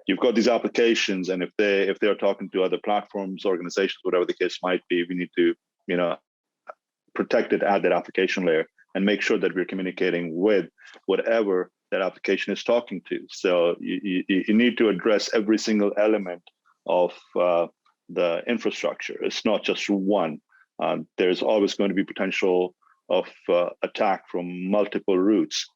you've got these applications, and if they are talking to other platforms, organizations, whatever the case might be, we need to, protect it at that application layer and make sure that we're communicating with whatever that application is talking to. So you need to address every single element of the infrastructure. It's not just one. There's always going to be potential of attack from multiple routes.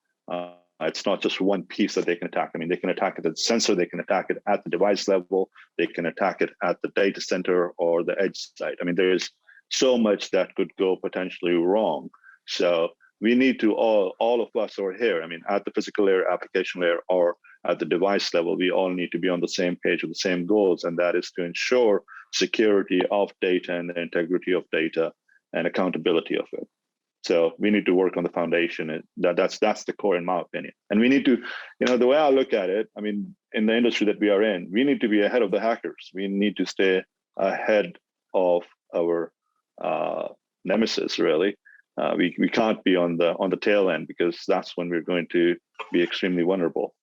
It's not just one piece that they can attack. I mean, they can attack it at the sensor, they can attack it at the device level, they can attack it at the data center or the edge site. I mean, there's so much that could go potentially wrong. So we need to all of us are here. I mean, at the physical layer, application layer, or at the device level, we all need to be on the same page with the same goals, and that is to ensure security of data and the integrity of data and accountability of it. So we need to work on the foundation. That's the core, in my opinion. And we need to, the way I look at it, I mean, in the industry that we are in, we need to be ahead of the hackers. We need to stay ahead of our nemesis, really. We can't be on the tail end, because that's when we're going to be extremely vulnerable.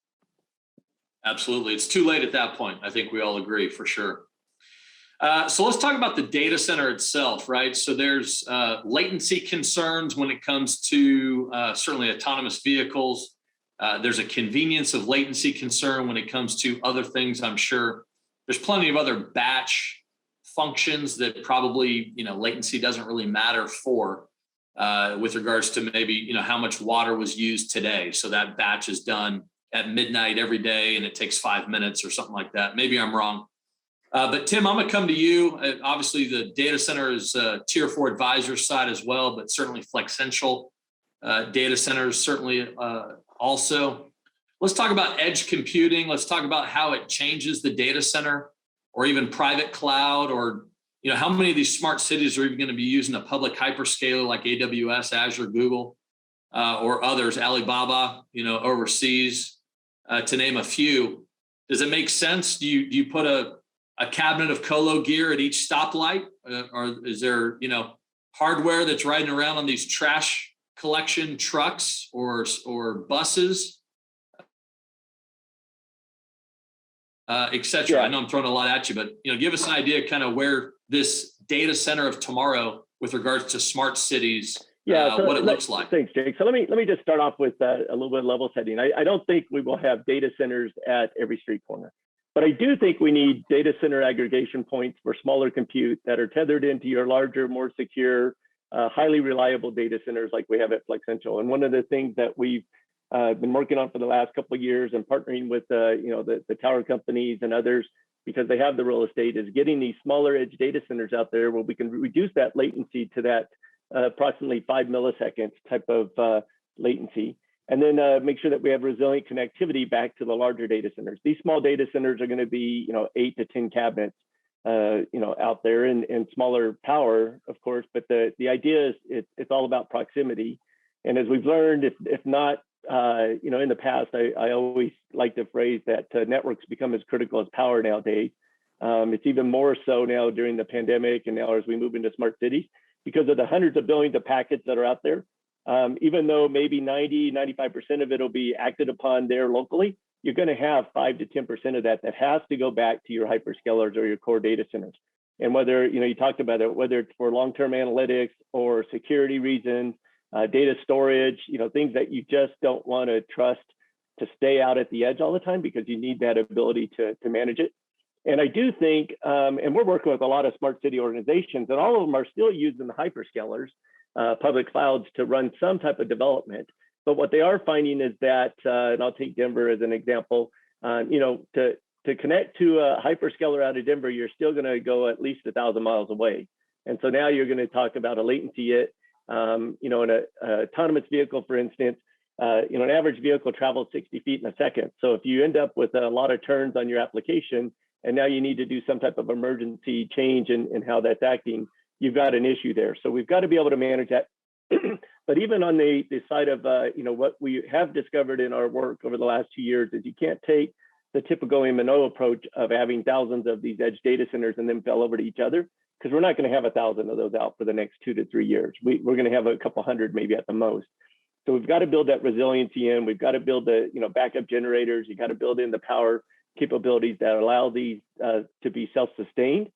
Absolutely. It's too late at that point. I think we all agree, for sure. So let's talk about the data center itself, right? So there's latency concerns when it comes to certainly autonomous vehicles. There's a convenience of latency concern when it comes to other things, I'm sure. There's plenty of other batch functions that probably, latency doesn't really matter for, with regards to maybe, how much water was used today. So that batch is done at midnight every day and it takes 5 minutes or something like that. Maybe I'm wrong. But Tim, I'm going to come to you. Obviously, the data center is tier 4 advisor side as well, but certainly Flexential data centers certainly also. Let's talk about edge computing. Let's talk about how it changes the data center, or even private cloud, or how many of these smart cities are even going to be using a public hyperscaler like AWS, Azure, Google, or others, Alibaba, overseas, to name a few. Does it make sense? Do you put a cabinet of colo gear at each stoplight, or is there hardware that's riding around on these trash collection trucks or buses, etc.? Yeah. I know I'm throwing a lot at you, but give us an idea kind of where this data center of tomorrow, with regards to smart cities, what it looks like. Thanks, Jake. So let me just start off with a little bit of level setting. I don't think we will have data centers at every street corner, but I do think we need data center aggregation points for smaller compute that are tethered into your larger, more secure, highly reliable data centers like we have at Flexential. And one of the things that we've been working on for the last couple of years, and partnering with the tower companies and others, because they have the real estate, is getting these smaller edge data centers out there where we can reduce that latency to that approximately 5 milliseconds type of latency, and then make sure that we have resilient connectivity back to the larger data centers. These small data centers are going to be 8 to 10 cabinets out there, and smaller power, of course, but the idea is it's all about proximity. And as we've learned, if not in the past, I always like the phrase that networks become as critical as power nowadays. It's even more so now during the pandemic, and now as we move into smart cities, because of the hundreds of billions of packets that are out there. Even though maybe 95% of it will be acted upon there locally, you're going to have 5 to 10% of that has to go back to your hyperscalers or your core data centers. And whether, you talked about it, whether it's for long-term analytics or security reasons, data storage, things that you just don't want to trust to stay out at the edge all the time, because you need that ability to manage it. And I do think, and we're working with a lot of smart city organizations, and all of them are still using the hyperscalers, public clouds, to run some type of development. But what they are finding is that, and I'll take Denver as an example, to connect to a hyperscaler out of Denver, you're still going to go at least 1,000 miles away. And so now you're going to talk about a latency in an autonomous vehicle, for instance. An average vehicle travels 60 feet in a second. So if you end up with a lot of turns on your application, and now you need to do some type of emergency change in how that's acting, you've got an issue there. So we've got to be able to manage that. But even on the side of, what we have discovered in our work over the last 2 years is you can't take the typical MNO approach of having thousands of these edge data centers and then fell over to each other, because we're not going to have 1,000 of those out for the next 2 to 3 years. We're going to have a couple hundred maybe at the most. So we've got to build that resiliency in. We've got to build the backup generators. You got to build in the power capabilities that allow these to be self-sustained.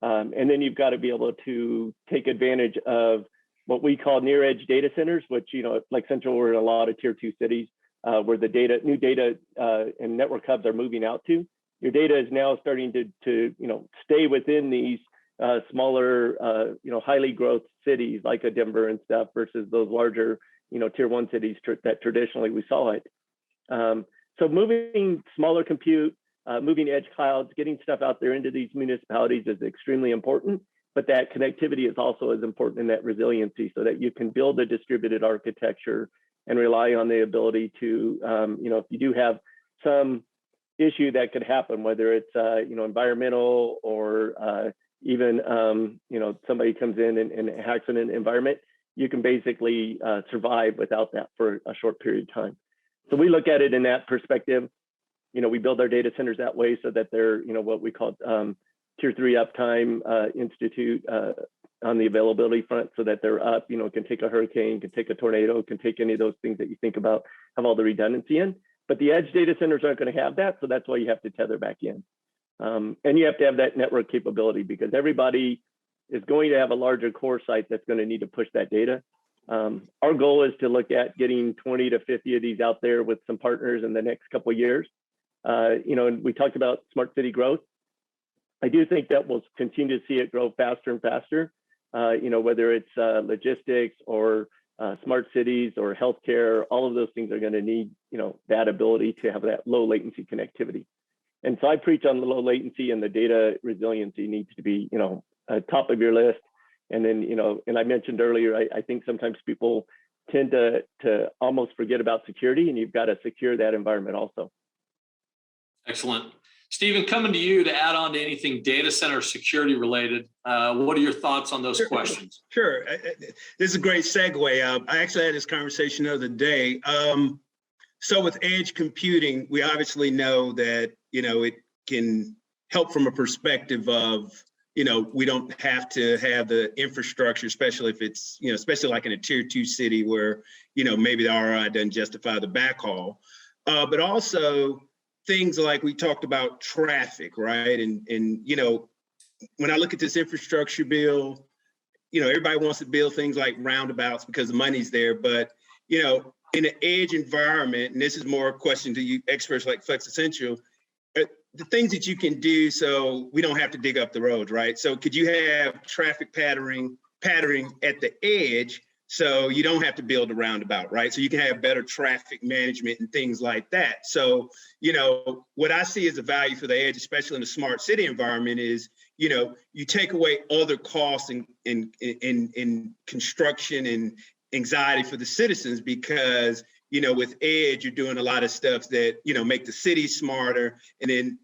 And then you've got to be able to take advantage of what we call near edge data centers, which, at Flexential, we're in a lot of tier 2 cities where the new data and network hubs are moving out to. Your data is now starting to stay within these smaller, highly growth cities like a Denver and stuff versus those larger, tier 1 cities that traditionally we saw it. So moving smaller compute, moving edge clouds, getting stuff out there into these municipalities is extremely important, but that connectivity is also as important in that resiliency so that you can build a distributed architecture and rely on the ability to, if you do have some issue that could happen, whether it's, environmental or even, somebody comes in and hacks in an environment, you can basically survive without that for a short period of time. So we look at it in that perspective. We build our data centers that way so that they're, what we call tier 3 uptime institute on the availability front so that they're up, can take a hurricane, can take a tornado, can take any of those things that you think about, have all the redundancy in. But the edge data centers aren't going to have that. So that's why you have to tether back in. And you have to have that network capability because everybody is going to have a larger core site that's going to need to push that data. Our goal is to look at getting 20 to 50 of these out there with some partners in the next couple of years. And we talked about smart city growth. I do think that we'll continue to see it grow faster and faster, whether it's logistics or smart cities or healthcare, all of those things are going to need, that ability to have that low latency connectivity. And so I preach on the low latency, and the data resiliency needs to be, top of your list. And then, and I mentioned earlier, I think sometimes people tend to almost forget about security, and you've got to secure that environment also. Excellent. Stephen, coming to you to add on to anything data center security related, what are your thoughts on those questions? Sure. This is a great segue. I actually had this conversation the other day. So with edge computing, we obviously know that, it can help from a perspective of, we don't have to have the infrastructure, especially if it's, especially like in a tier 2 city where, maybe the ROI doesn't justify the backhaul, but also things like we talked about traffic, right? And when I look at this infrastructure bill, everybody wants to build things like roundabouts because the money's there, but, in an edge environment, and this is more a question to you experts like Flexential, the things that you can do so we don't have to dig up the roads, right? So could you have traffic patterning at the edge so you don't have to build a roundabout, right? So you can have better traffic management and things like that. So, what I see as a value for the edge, especially in a smart city environment, is, you take away other costs in construction and anxiety for the citizens because, with edge, you're doing a lot of stuff that, make the city smarter and then,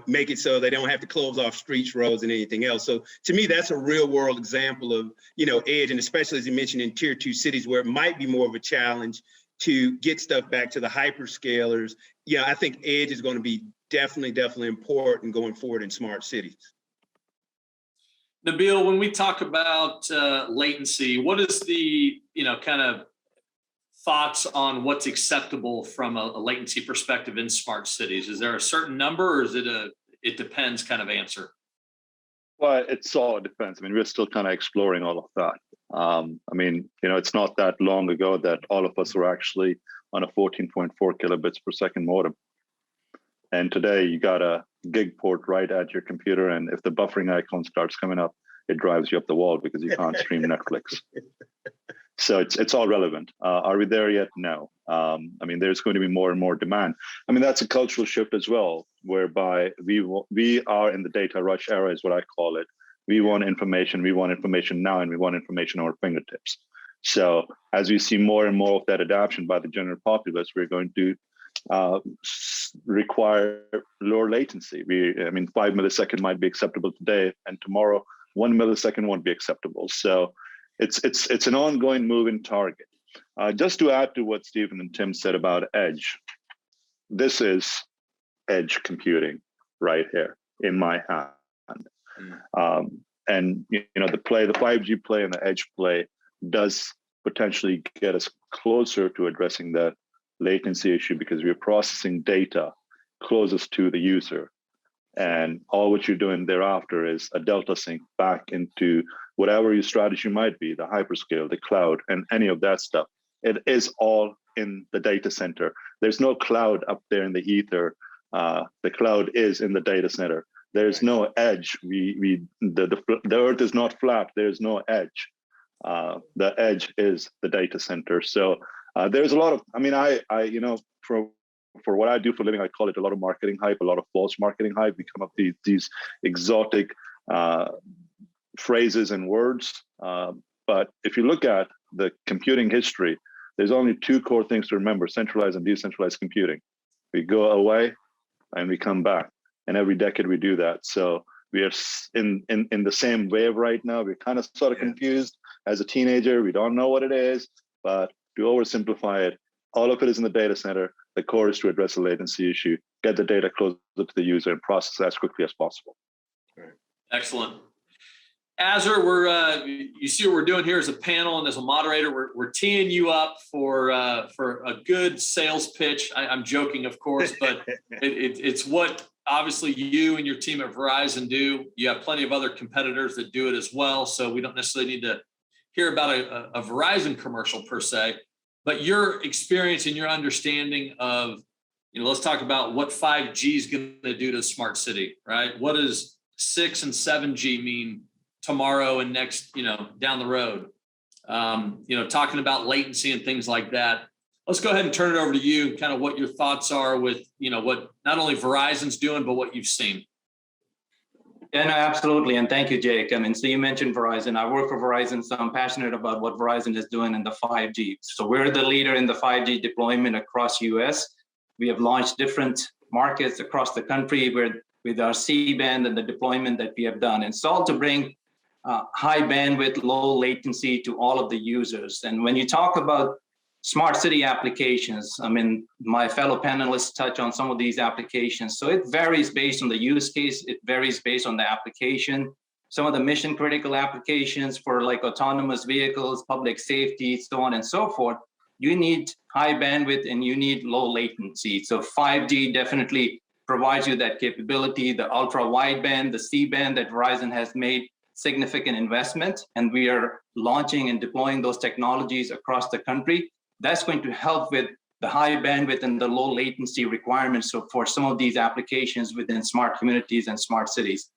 make it so they don't have to close off streets, roads, and anything else. So to me, that's a real world example of, edge, and especially as you mentioned in tier 2 cities where it might be more of a challenge to get stuff back to the hyperscalers. Yeah, I think edge is going to be definitely important going forward in smart cities. Nabeel, when we talk about latency, what is the, kind of thoughts on what's acceptable from a latency perspective in smart cities? Is there a certain number, or is it it depends kind of answer? Well, it depends. I mean, we're still kind of exploring all of that. It's not that long ago that all of us were actually on a 14.4 kilobits per second modem. And today you got a gig port right at your computer, and if the buffering icon starts coming up, it drives you up the wall because you can't stream Netflix. So it's all relevant. Are we there yet? No. There's going to be more and more demand. That's a cultural shift as well, whereby we are in the data rush era, is what I call it. We want information now, and we want information on our fingertips. So as we see more and more of that adoption by the general populace, we're going to require lower latency. 5 milliseconds might be acceptable today, and tomorrow 1 millisecond won't be acceptable. So it's an ongoing moving target. Just to add to what Stephen and Tim said about edge, this is edge computing right here in my hand. And the 5G play and the edge play does potentially get us closer to addressing that latency issue because we're processing data closest to the user. And all what you're doing thereafter is a delta sync back into whatever your strategy might be, the hyperscale, the cloud, and any of that stuff. It is all in the data center. There's no cloud up there in the ether. The cloud is in the data center. There's no edge. The earth is not flat. There's no edge. The edge is the data center. So there's a lot of, I mean, for what I do for a living, I call it a lot of marketing hype, a lot of false marketing hype. We come up with these exotic phrases and words. But if you look at the computing history, there's only two core things to remember: centralized and decentralized computing. We go away and we come back. And every decade we do that. So we are in the same wave right now. We're kind of sort of confused as a teenager. We don't know what it is, but to oversimplify it, all of it is in the data center. The core is to address the latency issue, get the data closer to the user, and process it as quickly as possible. Excellent. Azhar, you see what we're doing here as a panel and as a moderator. We're teeing you up for a good sales pitch. I'm joking, of course, but it's what obviously you and your team at Verizon do. You have plenty of other competitors that do it as well, so we don't necessarily need to hear about a Verizon commercial per se. But your experience and your understanding of, let's talk about what 5G is going to do to a smart city, right? What does 6 and 7G mean tomorrow and next, down the road? Talking about latency and things like that. Let's go ahead and turn it over to you, kind of what your thoughts are with, what not only Verizon's doing, but what you've seen. Yeah, no, absolutely. And thank you, Jake. So you mentioned Verizon. I work for Verizon, so I'm passionate about what Verizon is doing in the 5G. So we're the leader in the 5G deployment across US. We have launched different markets across the country with our C-band and the deployment that we have done. And it's all to bring high bandwidth, low latency to all of the users. And when you talk about smart city applications, my fellow panelists touch on some of these applications. So it varies based on the use case. It varies based on the application. Some of the mission critical applications for like autonomous vehicles, public safety, so on and so forth, you need high bandwidth and you need low latency. So 5G definitely provides you that capability. The ultra wideband, the C-band that Verizon has made significant investment, and we are launching and deploying those technologies across the country. That's going to help with the high bandwidth and the low latency requirements for some of these applications within smart communities and smart cities.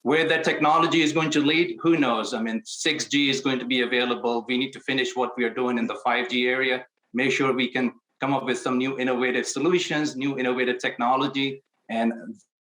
Where that technology is going to lead, who knows? 6G is going to be available. We need to finish what we are doing in the 5G area, make sure we can come up with some new innovative solutions, new innovative technology. And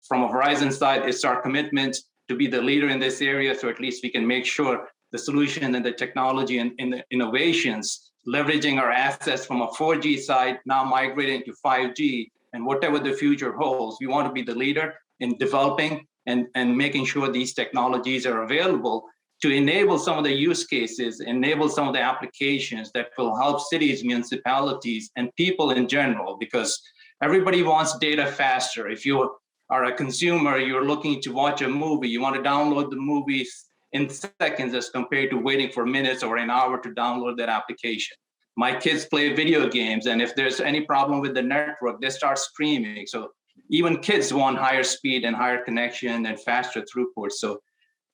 from a Verizon side, it's our commitment to be the leader in this area, so at least we can make sure the solution and the technology and the innovations, leveraging our assets from a 4G side, now migrating to 5G, and whatever the future holds, we want to be the leader in developing and making sure these technologies are available to enable some of the use cases, enable some of the applications that will help cities, municipalities, and people in general, because everybody wants data faster. If you are a consumer, you're looking to watch a movie, you want to download the movies in seconds as compared to waiting for minutes or an hour to download that application. My kids play video games, and if there's any problem with the network, they start screaming. So even kids want higher speed and higher connection and faster throughput. So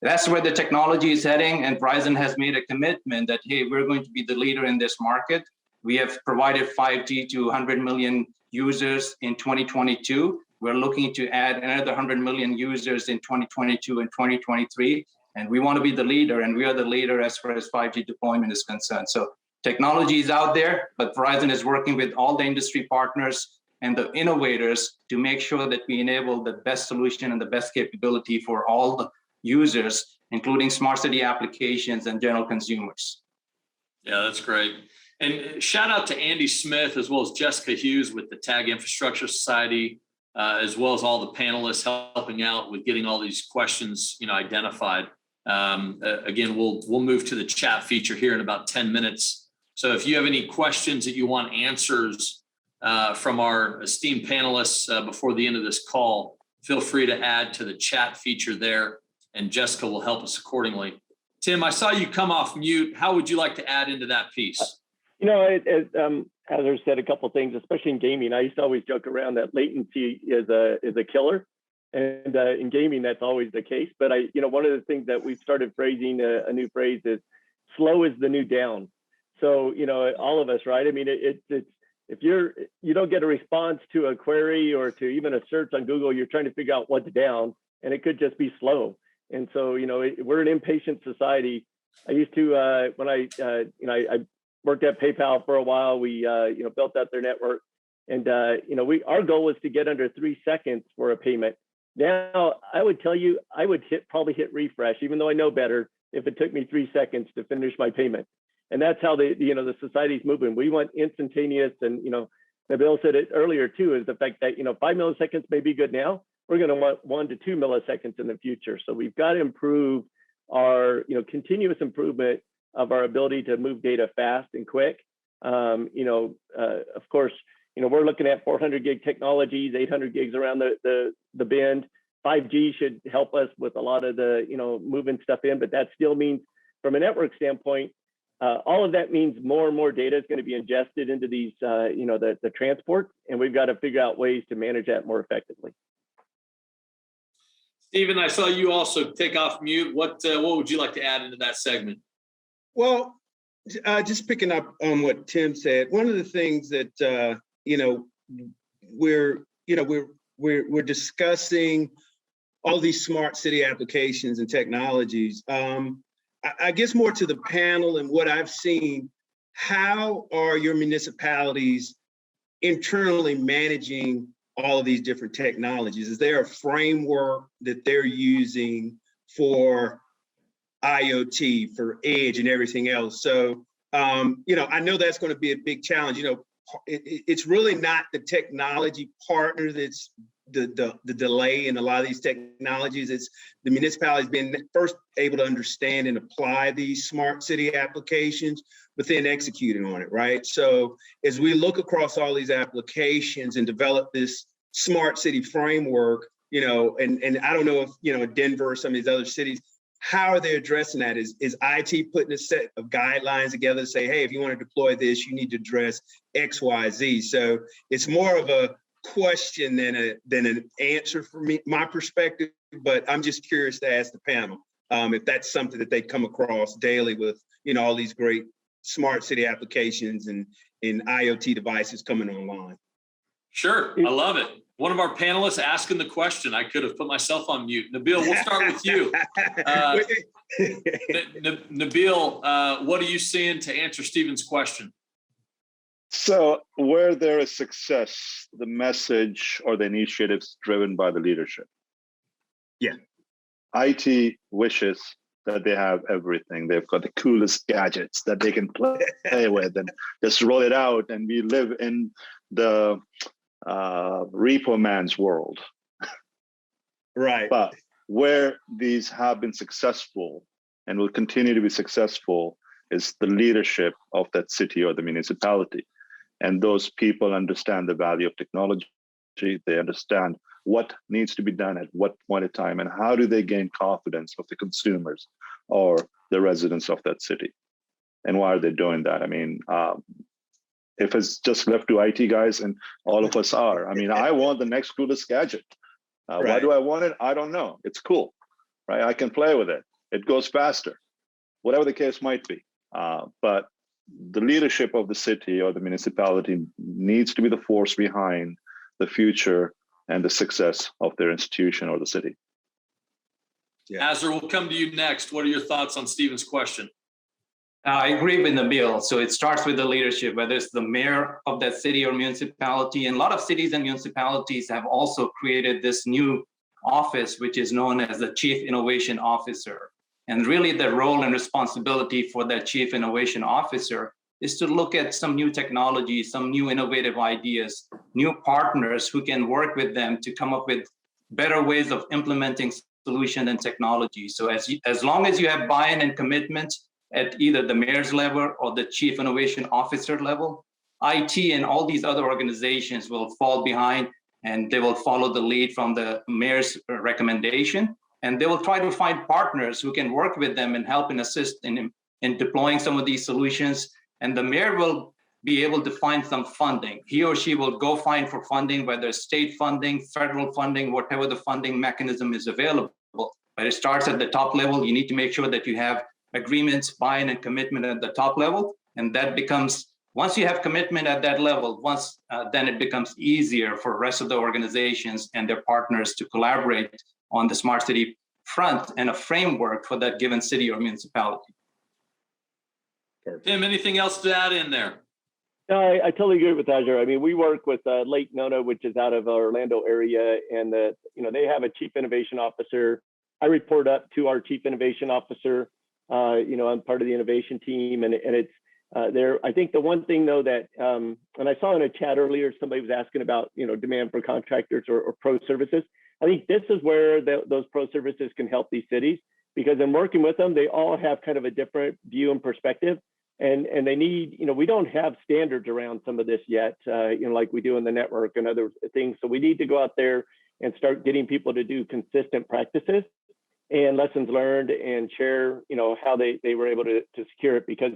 that's where the technology is heading, and Verizon has made a commitment that, hey, we're going to be the leader in this market. We have provided 5G to 100 million users in 2022. We're looking to add another 100 million users in 2022 and 2023. And we want to be the leader, and we are the leader as far as 5G deployment is concerned. So technology is out there, but Verizon is working with all the industry partners and the innovators to make sure that we enable the best solution and the best capability for all the users, including smart city applications and general consumers. Yeah, that's great. And shout out to Andy Smith, as well as Jessica Hughes with the Tag Infrastructure Society, as well as all the panelists helping out with getting all these questions, identified. Again, we'll move to the chat feature here in about 10 minutes. So if you have any questions that you want answers from our esteemed panelists before the end of this call, feel free to add to the chat feature there, and Jessica will help us accordingly. Tim, I saw you come off mute. How would you like to add into that piece? Azhar said a couple of things, especially in gaming. I used to always joke around that latency is a killer, and in gaming that's always the case. But one of the things that we've started phrasing a new phrase is slow is the new down. So all of us, right? I mean, it's if you don't get a response to a query or to even a search on Google, you're trying to figure out what's down, and it could just be slow. And so we're an impatient society. I used to when I worked at PayPal for a while. We built out their network, and our goal was to get under 3 seconds for a payment. Now I would tell you I would probably hit refresh, even though I know better, if it took me 3 seconds to finish my payment. And that's how the society's moving. We want instantaneous, and Nabeel said it earlier too, is the fact that 5 milliseconds may be good now. We're going to want 1 to 2 milliseconds in the future. So we've got to improve our continuous improvement of our ability to move data fast and quick. Of course, we're looking at 400 gig technologies, 800 gigs around the bend. 5G should help us with a lot of the moving stuff in, but that still means from a network standpoint, all of that means more and more data is going to be ingested into these, the transport, and we've got to figure out ways to manage that more effectively. Stephen, I saw you also take off mute. What would you like to add into that segment? Well, just picking up on what Tim said, one of the things that we're discussing all these smart city applications and technologies. I guess more to the panel and what I've seen, how are your municipalities internally managing all of these different technologies? Is there a framework that they're using for IoT, for edge and everything else? So, I know that's going to be a big challenge. It's really not the technology partner that's the delay in a lot of these technologies. It's the municipalities being first able to understand and apply these smart city applications, but then executing on it, right? So as we look across all these applications and develop this smart city framework, and I don't know if, Denver or some of these other cities, how are they addressing that? Is IT putting a set of guidelines together to say, hey, if you want to deploy this, you need to address X, Y, Z. So it's more of a question than an answer for me, my perspective, but I'm just curious to ask the panel if that's something that they come across daily with, all these great smart city applications and IoT devices coming online. Sure, I love it. One of our panelists asking the question. I could have put myself on mute. Nabeel, we'll start with you. Nabeel, what are you seeing to answer Stephen's question? So where there is success, the message or the initiatives driven by the leadership. Yeah. IT wishes that they have everything. They've got the coolest gadgets that they can play with and just roll it out. And we live in the repo man's world. Right. But where these have been successful and will continue to be successful is the leadership of that city or the municipality. And those people understand the value of technology. They understand what needs to be done at what point in time, and how do they gain confidence of the consumers or the residents of that city. And why are they doing that? I mean, if it's just left to IT guys, and all of us are, I want the next coolest gadget. Right. Why do I want it? I don't know. It's cool, right? I can play with it. It goes faster, whatever the case might be. But the leadership of the city or the municipality needs to be the force behind the future and the success of their institution or the city. Yeah. Azhar, we'll come to you next. What are your thoughts on Stephen's question? I agree with Nabeel. So it starts with the leadership, whether it's the mayor of that city or municipality. And a lot of cities and municipalities have also created this new office, which is known as the Chief Innovation Officer. And really the role and responsibility for that Chief Innovation Officer is to look at some new technology, some new innovative ideas, new partners who can work with them to come up with better ways of implementing solution and technology. So as long as you have buy-in and commitment at either the mayor's level or the Chief Innovation Officer level, IT and all these other organizations will fall behind, and they will follow the lead from the mayor's recommendation. And they will try to find partners who can work with them and help and assist in deploying some of these solutions and the mayor will be able to find some funding. He or she will go find for funding, whether state funding, federal funding, whatever the funding mechanism is available. But it starts at the top level. You need to make sure that you have agreements, buy-in, and commitment at the top level. And that becomes, once you have commitment at that level, then it becomes easier for the rest of the organizations and their partners to collaborate on the smart city front and a framework for that given city or municipality. Tim, anything else to add in there? No, I totally agree with Azhar. I mean, we work with Lake Nona, which is out of Orlando area, and they have a chief innovation officer. I report up to our chief innovation officer. I'm part of the innovation team, and it's there. I think the one thing though that, and I saw in a chat earlier, somebody was asking about demand for contractors or pro services. I think this is where those pro services can help these cities, because in working with them, they all have kind of a different view and perspective. And they need, we don't have standards around some of this yet, like we do in the network and other things. So we need to go out there and start getting people to do consistent practices and lessons learned and share, how they were able to secure it. Because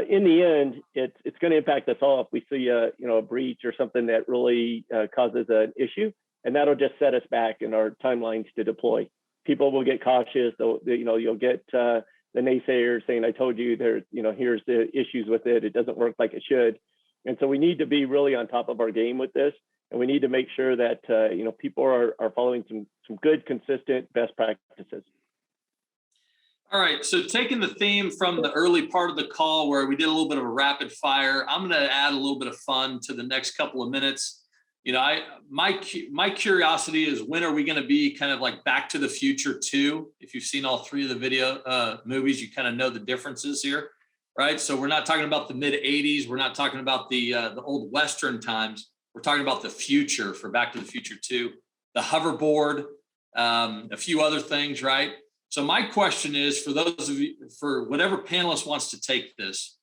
in the end, it's going to impact us all if we see a breach or something that really causes an issue, and that'll just set us back in our timelines to deploy. People will get cautious. You'll get the naysayers saying, I told you there's, here's the issues with it. It doesn't work like it should. And so we need to be really on top of our game with this. And we need to make sure that, people are following some good, consistent best practices. All right, so taking the theme from the early part of the call where we did a little bit of a rapid fire, I'm going to add a little bit of fun to the next couple of minutes. My curiosity is, when are we going to be kind of like Back to the Future 2? If you've seen all three of the video movies, you kind of know the differences here, right? So we're not talking about the mid 80s. We're not talking about the old Western times. We're talking about the future for Back to the Future 2, the hoverboard, a few other things, right? So my question is, for those of you, for whatever panelist wants to take this,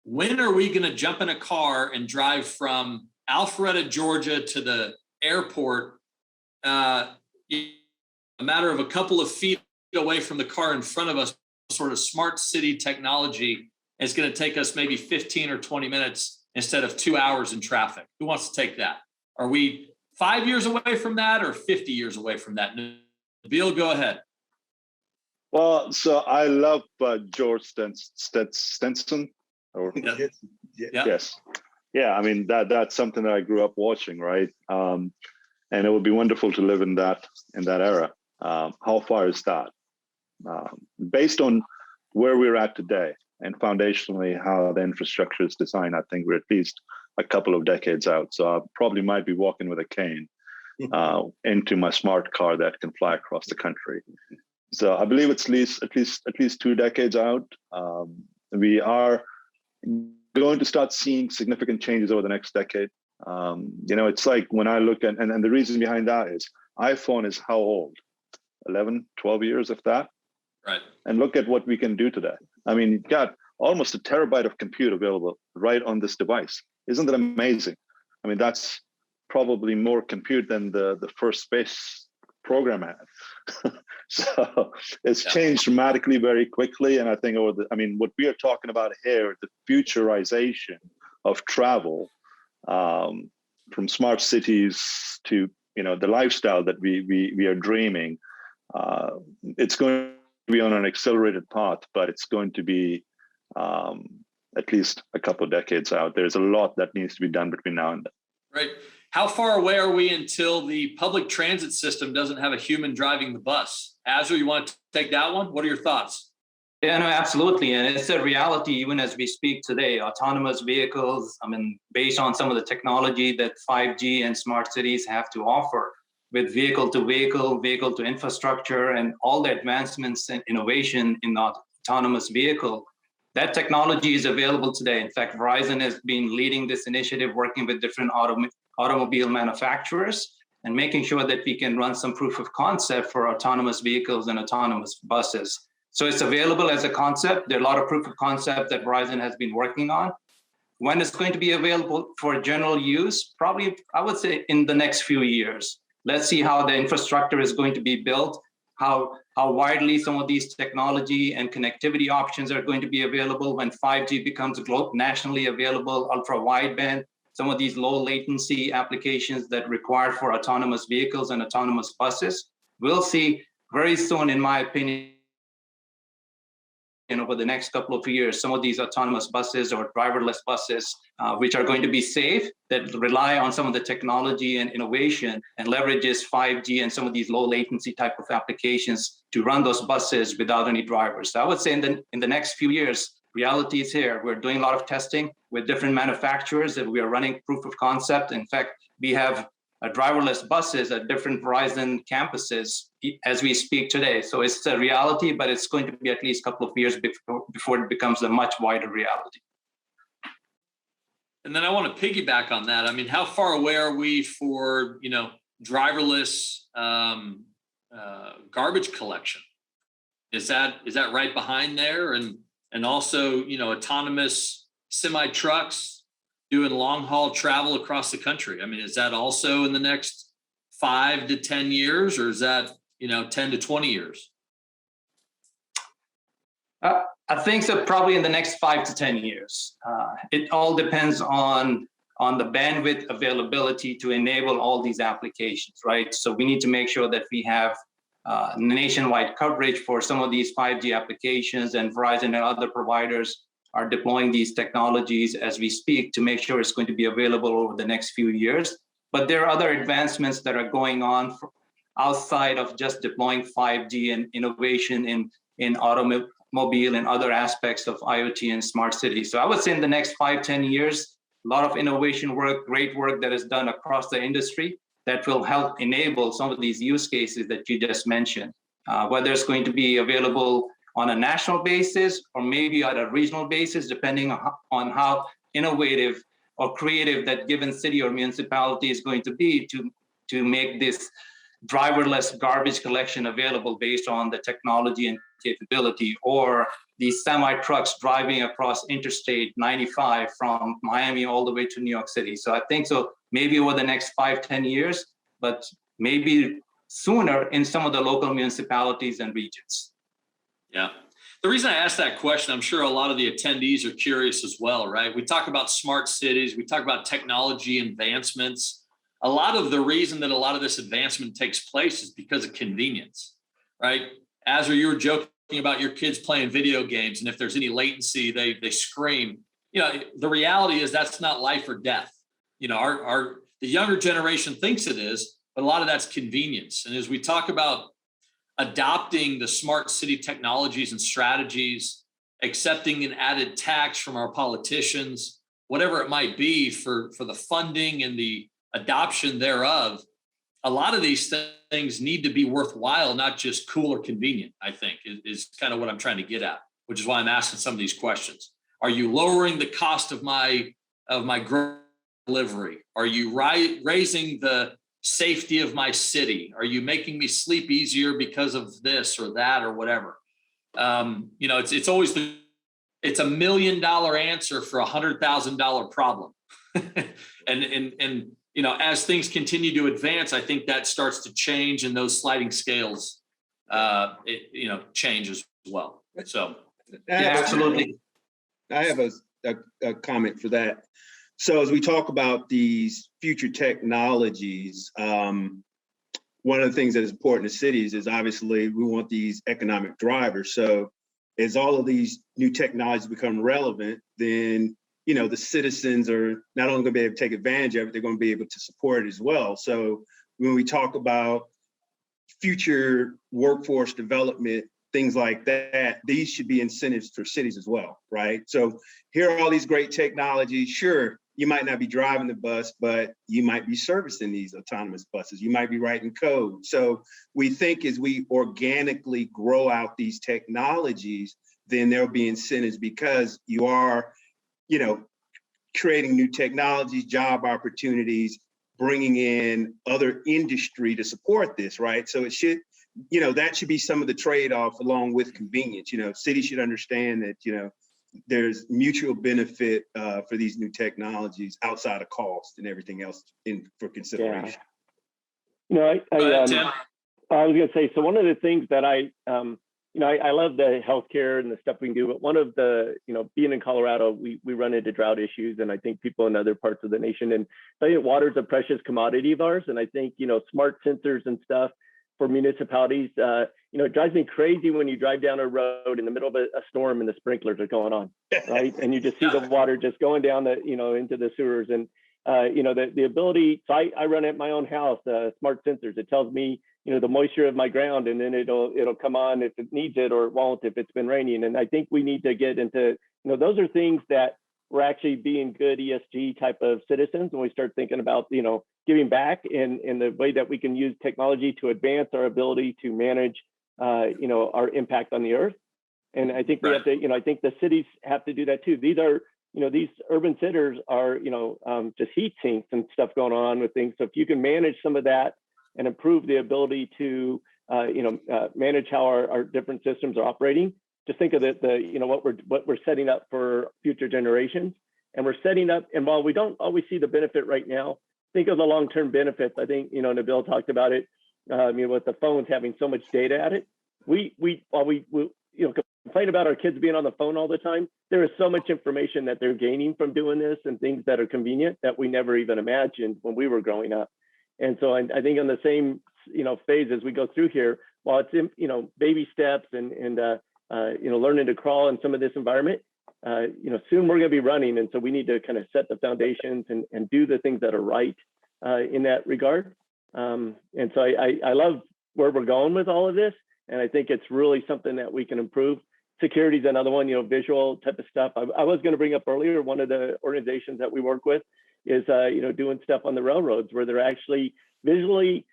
when are we going to jump in a car and drive from Alpharetta, Georgia to the airport, a matter of a couple of feet away from the car in front of us, sort of smart city technology? It's going to take us maybe 15 or 20 minutes instead of 2 hours in traffic. Who wants to take that? Are we 5 years away from that or 50 years away from that? Nabeel, go ahead. Well, so I love George Stenson. Yes. Yeah, I mean, that's something that I grew up watching, right? And it would be wonderful to live in that era. How far is that? Based on where we're at today and foundationally how the infrastructure is designed, I think we're at least a couple of decades out. So I probably might be walking with a cane into my smart car that can fly across the country. So I believe it's at least 2 decades out. We are going to start seeing significant changes over the next decade. It's like when I look at, and the reason behind that is iPhone is how old? 11, 12 years, if that. Right. And look at what we can do today. I mean, you've got almost a terabyte of compute available right on this device. Isn't that amazing? I mean, that's probably more compute than the first space program had. So it's changed dramatically very quickly. And I think what we are talking about here, the futurization of travel, from smart cities to the lifestyle that we are dreaming, it's going to be on an accelerated path, but it's going to be at least a couple of decades out. There's a lot that needs to be done between now and then. Right. How far away are we until the public transit system doesn't have a human driving the bus? Azhar, you want to take that one? What are your thoughts? Yeah, no, absolutely. And it's a reality even as we speak today. Autonomous vehicles, based on some of the technology that 5G and smart cities have to offer, with vehicle to vehicle, vehicle to infrastructure, and all the advancements and innovation in the autonomous vehicle, that technology is available today. In fact, Verizon has been leading this initiative, working with different automobile manufacturers and making sure that we can run some proof of concept for autonomous vehicles and autonomous buses. So it's available as a concept. There are a lot of proof of concept that Verizon has been working on. When it's going to be available for general use, probably, I would say, in the next few years. Let's see how the infrastructure is going to be built, how how widely some of these technology and connectivity options are going to be available when 5G becomes nationally available, ultra wideband, some of these low latency applications that require for autonomous vehicles and autonomous buses. We'll see very soon, in my opinion, over the next couple of years, some of these autonomous buses or driverless buses, which are going to be safe, that rely on some of the technology and innovation and leverages 5G and some of these low latency type of applications to run those buses without any drivers. So I would say in the next few years, reality is here. We're doing a lot of testing with different manufacturers, and we are running proof of concept. In fact, we have driverless buses at different Verizon campuses as we speak today. So it's a reality, but it's going to be at least a couple of years before it becomes a much wider reality. And then I want to piggyback on that. I mean, how far away are we for, driverless garbage collection? Is that right behind there? And also, autonomous semi trucks doing long haul travel across the country. I mean, is that also in the next 5 to 10 years, or is that 10 to 20 years? I think so, probably in the next 5 to 10 years. It all depends on the bandwidth availability to enable all these applications, right? So we need to make sure that we have nationwide coverage for some of these 5G applications, and Verizon and other providers are deploying these technologies as we speak to make sure it's going to be available over the next few years. But there are other advancements that are going on outside of just deploying 5G and innovation in automobile and other aspects of IoT and smart cities. So I would say in the next 5-10 years, a lot of innovation work, great work that is done across the industry that will help enable some of these use cases that you just mentioned, whether it's going to be available on a national basis or maybe at a regional basis, depending on how innovative or creative that given city or municipality is going to be to make this driverless garbage collection available based on the technology and capability, or these semi trucks driving across Interstate 95 from Miami all the way to New York City. So I think maybe over the next 5-10 years, but maybe sooner in some of the local municipalities and regions. Yeah. The reason I asked that question, I'm sure a lot of the attendees are curious as well, right? We talk about smart cities, we talk about technology advancements. A lot of the reason that a lot of this advancement takes place is because of convenience, right? Azhar, you were joking about your kids playing video games, and if there's any latency, they scream. The reality is that's not life or death. The younger generation thinks it is, but a lot of that's convenience. And as we talk about adopting the smart city technologies and strategies, accepting an added tax from our politicians, whatever it might be for the funding and the adoption thereof, a lot of these things need to be worthwhile, not just cool or convenient, I think, is kind of what I'm trying to get at, which is why I'm asking some of these questions. Are you lowering the cost of my delivery? Are you raising the safety of my city? Are you making me sleep easier because of this or that or whatever? It's always it's $1 million answer for $100,000 problem. and as things continue to advance, I think that starts to change, and those sliding scales change as well. So yeah, absolutely. I have a comment for that. So as we talk about these future technologies, one of the things that is important to cities is obviously we want these economic drivers. So as all of these new technologies become relevant, then the citizens are not only going to be able to take advantage of it, they're going to be able to support it as well. So when we talk about future workforce development, things like that, these should be incentives for cities as well, right? So here are all these great technologies. Sure, you might not be driving the bus, but you might be servicing these autonomous buses. You might be writing code. So we think as we organically grow out these technologies, then there'll be incentives because you are, creating new technologies, job opportunities, bringing in other industry to support this, right? So it should, that should be some of the trade-off along with convenience. Cities should understand that, there's mutual benefit for these new technologies outside of cost and everything else for consideration. Yeah. I was going to say, so one of the things that I love the healthcare and the stuff we can do, but one of the, being in Colorado, we run into drought issues, and I think people in other parts of the nation, and I think water is a precious commodity of ours. And I think, smart sensors and stuff for municipalities, it drives me crazy when you drive down a road in the middle of a storm and the sprinklers are going on, right? And you just see the water just going down into the sewers. And, the ability, so I run at my own house, smart sensors. It tells me, the moisture of my ground, and then it'll come on if it needs it, or it won't if it's been raining. And I think we need to get into, those are things that we're actually being good ESG type of citizens when we start thinking about, giving back in the way that we can use technology to advance our ability to manage, our impact on the earth. And I think we have to, I think the cities have to do that too. These are, these urban centers are, just heat sinks and stuff going on with things. So if you can manage some of that and improve the ability to, manage how our different systems are operating, just think of what we're setting up for future generations. And we're setting up, and while we don't always see the benefit right now, think of the long-term benefits. I think, Nabeel talked about it, with the phones having so much data at it. We complain about our kids being on the phone all the time. There is so much information that they're gaining from doing this, and things that are convenient that we never even imagined when we were growing up. And so I think on the same, phase as we go through here, while it's, baby steps and learning to crawl in some of this environment, soon we're going to be running. And so we need to kind of set the foundations and do the things that are right in that regard. And so I love where we're going with all of this. And I think it's really something that we can improve. Security is another one, visual type of stuff. I was going to bring up earlier, one of the organizations that we work with is, doing stuff on the railroads where they're actually visually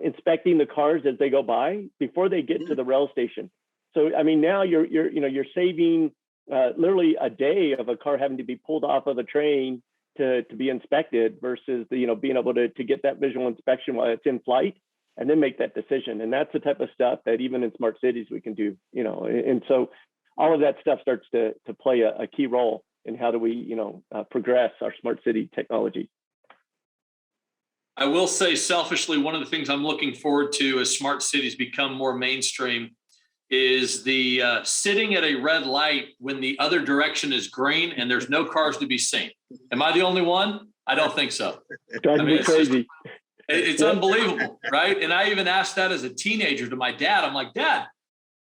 inspecting the cars as they go by before they get to the rail station. So, I mean, now you're saving literally a day of a car having to be pulled off of a train to be inspected versus being able to get that visual inspection while it's in flight and then make that decision. And that's the type of stuff that even in smart cities we can do, and so all of that stuff starts to play a key role in how do we, progress our smart city technology. I will say selfishly, one of the things I'm looking forward to as smart cities become more mainstream is the sitting at a red light when the other direction is green and there's no cars to be seen. Am I the only one? I don't think so. Drives me crazy. It's unbelievable, right? And I even asked that as a teenager to my dad. I'm like, Dad,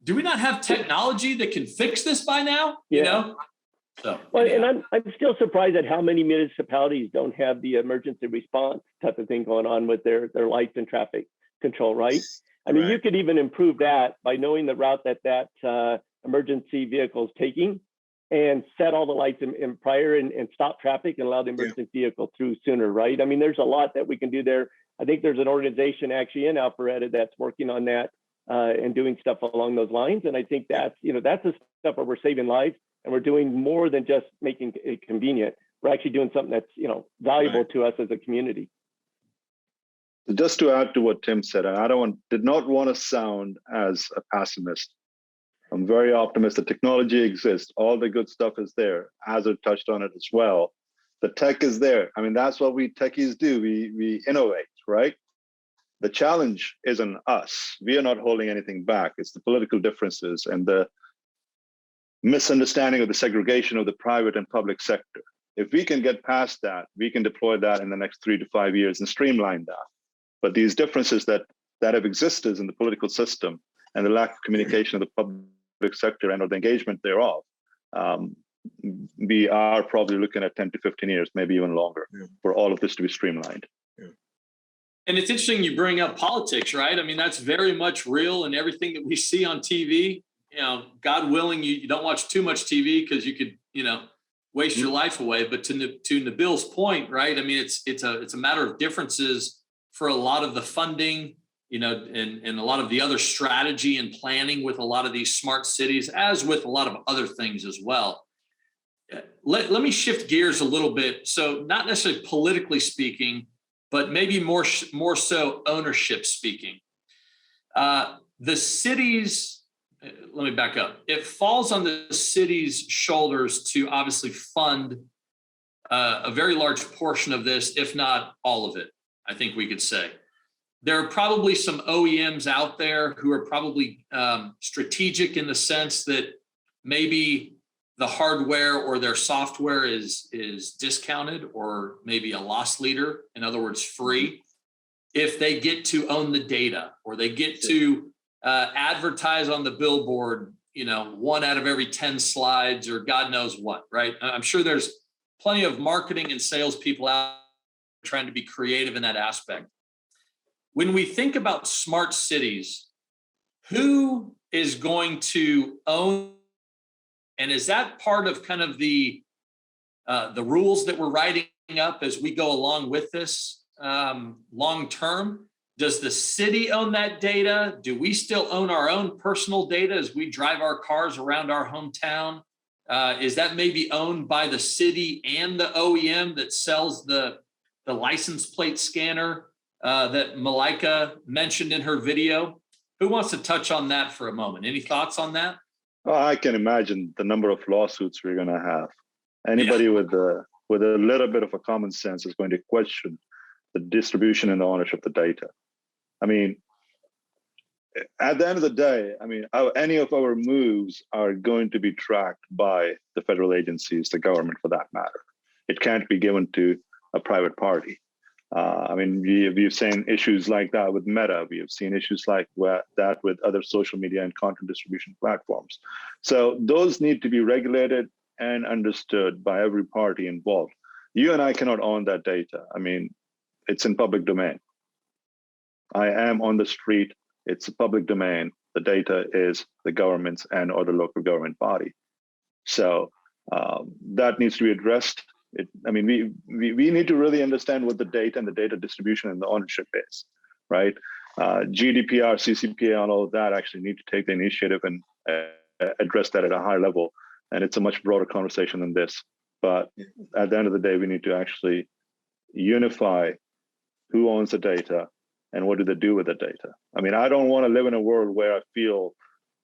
do we not have technology that can fix this by now? Yeah. So, well, and I'm still surprised at how many municipalities don't have the emergency response type of thing going on with their lights and traffic control, right? I mean, you could even improve that by knowing the route that emergency vehicle is taking and set all the lights in prior and stop traffic and allow the emergency vehicle through sooner, right? I mean, there's a lot that we can do there. I think there's an organization actually in Alpharetta that's working on that and doing stuff along those lines. And I think that's the stuff where we're saving lives and we're doing more than just making it convenient. We're actually doing something that's, valuable to us as a community. Just to add to what Tim said, I did not want to sound as a pessimist. I'm very optimistic. Technology exists. All the good stuff is there. Azhar touched on it as well. The tech is there. I mean, that's what we techies do. We innovate, right? The challenge isn't us. We are not holding anything back. It's the political differences and the misunderstanding of the segregation of the private and public sector. If we can get past that, we can deploy that in the next 3 to 5 years and streamline that. But these differences that have existed in the political system and the lack of communication of the public sector and of the engagement thereof, we are probably looking at 10 to 15 years, maybe even longer, for all of this to be streamlined. And it's interesting you bring up politics, right? I mean, that's very much real in everything that we see on TV. God willing, you don't watch too much TV because you could, waste your life away. But to Nabeel's point, right? I mean, it's a matter of differences for a lot of the funding, and a lot of the other strategy and planning with a lot of these smart cities, as with a lot of other things as well. Let me shift gears a little bit. So not necessarily politically speaking, but maybe more so ownership speaking. The cities, let me back up. It falls on the city's shoulders to obviously fund a very large portion of this, if not all of it, I think we could say. there are probably some OEMs out there who are probably strategic in the sense that maybe the hardware or their software is discounted or maybe a loss leader, in other words, free, if they get to own the data or they get to advertise on the billboard, 1 out of every 10 slides or God knows what, right? I'm sure there's plenty of marketing and salespeople out trying to be creative in that aspect. When we think about smart cities, who is going to own, and is that part of kind of the rules that we're writing up as we go along with this long term? Does the city own that data? Do we still own our own personal data as we drive our cars around our hometown? Is that maybe owned by the city and the OEM that sells the license plate scanner that Malaika mentioned in her video? Who wants to touch on that for a moment? Any thoughts on that? Oh, I can imagine the number of lawsuits we're going to have. Anybody with a little bit of a common sense is going to question the distribution and the ownership of the data. I mean, at the end of the day, any of our moves are going to be tracked by the federal agencies, the government for that matter. It can't be given to a private party. We've seen issues like that with Meta. We have seen issues like that with other social media and content distribution platforms. So those need to be regulated and understood by every party involved. You and I cannot own that data. It's in public domain. I am on the street. It's a public domain. The data is the government's and or the local government body. So that needs to be addressed. We need to really understand what the data and the data distribution and the ownership is, right? GDPR, CCPA, and all of that actually need to take the initiative and address that at a high level. And it's a much broader conversation than this. But at the end of the day, we need to actually unify who owns the data and what do they do with the data. I don't want to live in a world where I feel,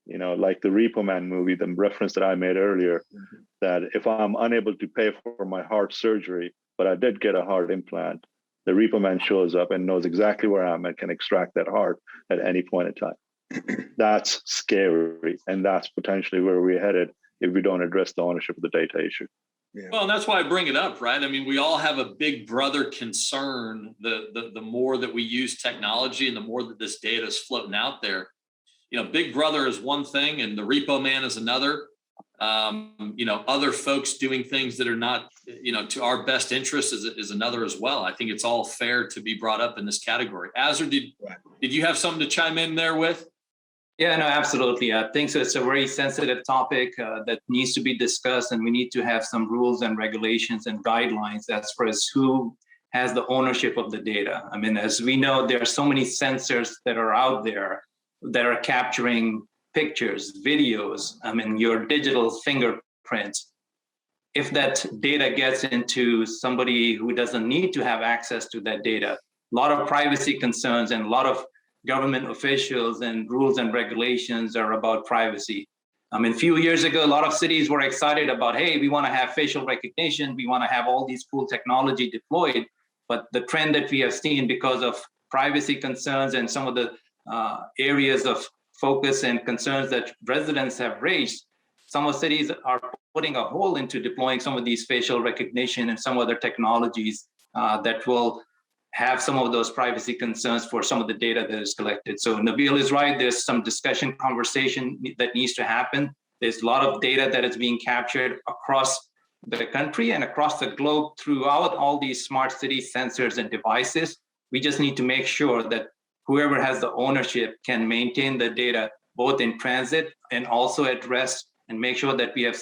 like the Repo Man movie, the reference that I made earlier, that if I'm unable to pay for my heart surgery, but I did get a heart implant, the Repo Man shows up and knows exactly where I am and can extract that heart at any point in time. That's scary. And that's potentially where we're headed if we don't address the ownership of the data issue. Yeah. Well, and that's why I bring it up, right? We all have a big brother concern. The more that we use technology and the more that this data is floating out there, big brother is one thing and the Repo Man is another. Other folks doing things that are not, to our best interest is another as well. I think it's all fair to be brought up in this category. Azhar, did you have something to chime in there with? Yeah, no, absolutely. I think so. It's a very sensitive topic that needs to be discussed, and we need to have some rules and regulations and guidelines as far as who has the ownership of the data. As we know, there are so many sensors that are out there that are capturing pictures, videos, your digital fingerprints. If that data gets into somebody who doesn't need to have access to that data, a lot of privacy concerns and a lot of government officials and rules and regulations are about privacy. A few years ago, a lot of cities were excited about, hey, we want to have facial recognition. We want to have all these cool technology deployed. But the trend that we have seen because of privacy concerns and some of the areas of focus and concerns that residents have raised, some of cities are putting a hole into deploying some of these facial recognition and some other technologies that will have some of those privacy concerns for some of the data that is collected. So Nabeel is right. There's some discussion, conversation that needs to happen. There's a lot of data that is being captured across the country and across the globe throughout all these smart city sensors and devices. We just need to make sure that whoever has the ownership can maintain the data both in transit and also at rest, and make sure that we have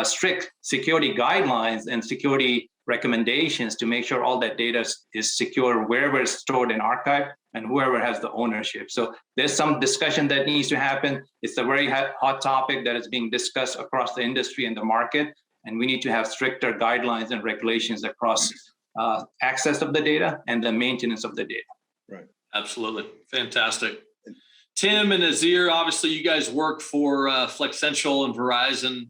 strict security guidelines and security recommendations to make sure all that data is secure wherever it's stored and archived and whoever has the ownership. So there's some discussion that needs to happen. It's a very hot topic that is being discussed across the industry and the market, and we need to have stricter guidelines and regulations across access of the data and the maintenance of the data. Right. Absolutely. Fantastic. Tim and Azhar, obviously you guys work for Flexential and Verizon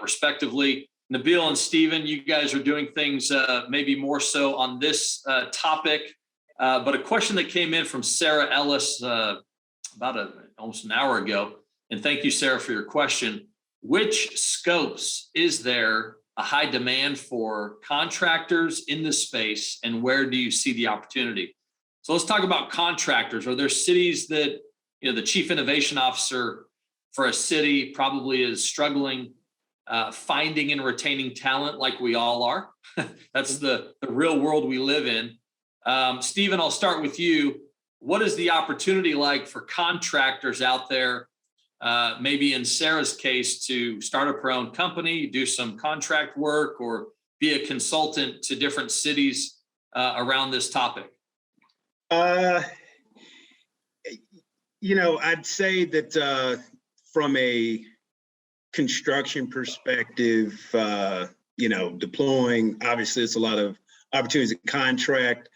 respectively. Nabeel and Stephen, you guys are doing things maybe more so on this topic. But a question that came in from Sarah Ellis almost an hour ago, and thank you, Sarah, for your question. Which scopes is there a high demand for contractors in this space, and where do you see the opportunity? So let's talk about contractors. Are there cities that, the chief innovation officer for a city probably is struggling finding and retaining talent like we all are? That's the real world we live in. Stephen, I'll start with you. What is the opportunity like for contractors out there, maybe in Sarah's case, to start up her own company, do some contract work, or be a consultant to different cities around this topic? I'd say that from a construction perspective, deploying, obviously it's a lot of opportunities to contract.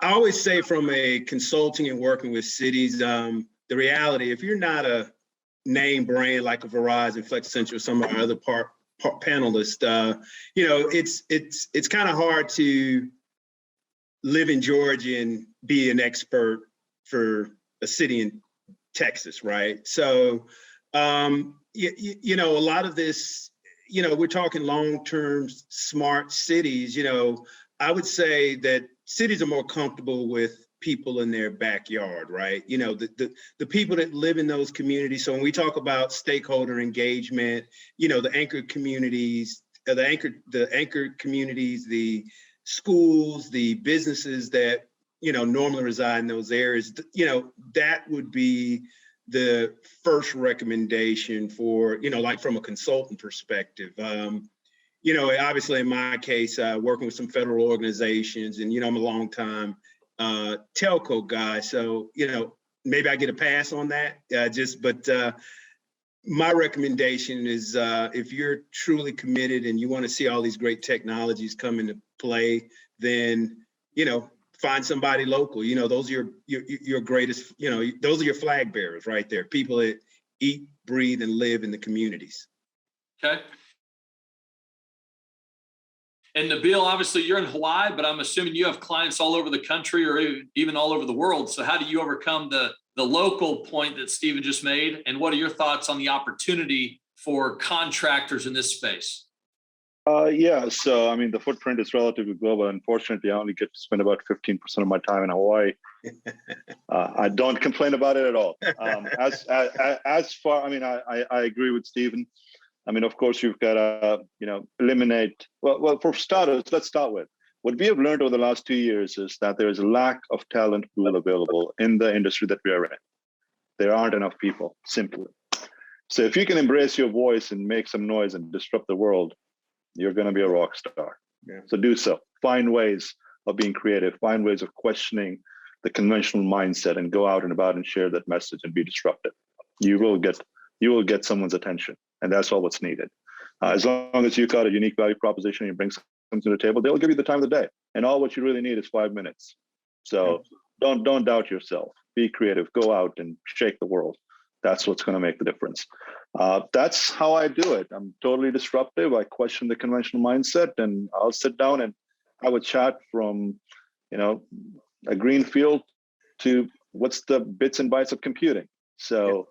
I always say from a consulting and working with cities, the reality, if you're not a name brand like a Verizon, Flexential, some of our other panelists, it's kind of hard to live in Georgia and be an expert for a city in Texas, right? So, a lot of this, we're talking long-term smart cities. I would say that cities are more comfortable with people in their backyard, right? The people that live in those communities. So when we talk about stakeholder engagement, the anchor communities, the anchor communities, the schools, the businesses that, normally reside in those areas, that would be the first recommendation for, like from a consultant perspective. Obviously in my case, working with some federal organizations, and, I'm a long time telco guy. So, maybe I get a pass on that, but my recommendation is if you're truly committed and you want to see all these great technologies come into play, then, find somebody local. Those are your greatest, those are your flag bearers right there. People that eat, breathe, and live in the communities. Okay. And Nabeel, obviously you're in Hawaii, but I'm assuming you have clients all over the country or even all over the world. So how do you overcome the local point that Stephen just made? And what are your thoughts on the opportunity for contractors in this space? So the footprint is relatively global. Unfortunately, I only get to spend about 15% of my time in Hawaii. I don't complain about it at all. As far, I agree with Stephen. Of course, you've got to, eliminate. Well, for starters, let's start with what we have learned over the last 2 years is that there is a lack of talent pool available in the industry that we are in. There aren't enough people, simply. So if you can embrace your voice and make some noise and disrupt the world, you're going to be a rock star. Yeah. So do so. Find ways of being creative. Find ways of questioning the conventional mindset and go out and about and share that message and be disruptive. You will get someone's attention, and that's all what's needed. As long as you've got a unique value proposition and you bring something to the table, they'll give you the time of the day. And all what you really need is 5 minutes. So don't doubt yourself. Be creative. Go out and shake the world. That's what's going to make the difference. That's how I do it. I'm totally disruptive. I question the conventional mindset, and I'll sit down and have a chat from, a green field to what's the bits and bytes of computing. So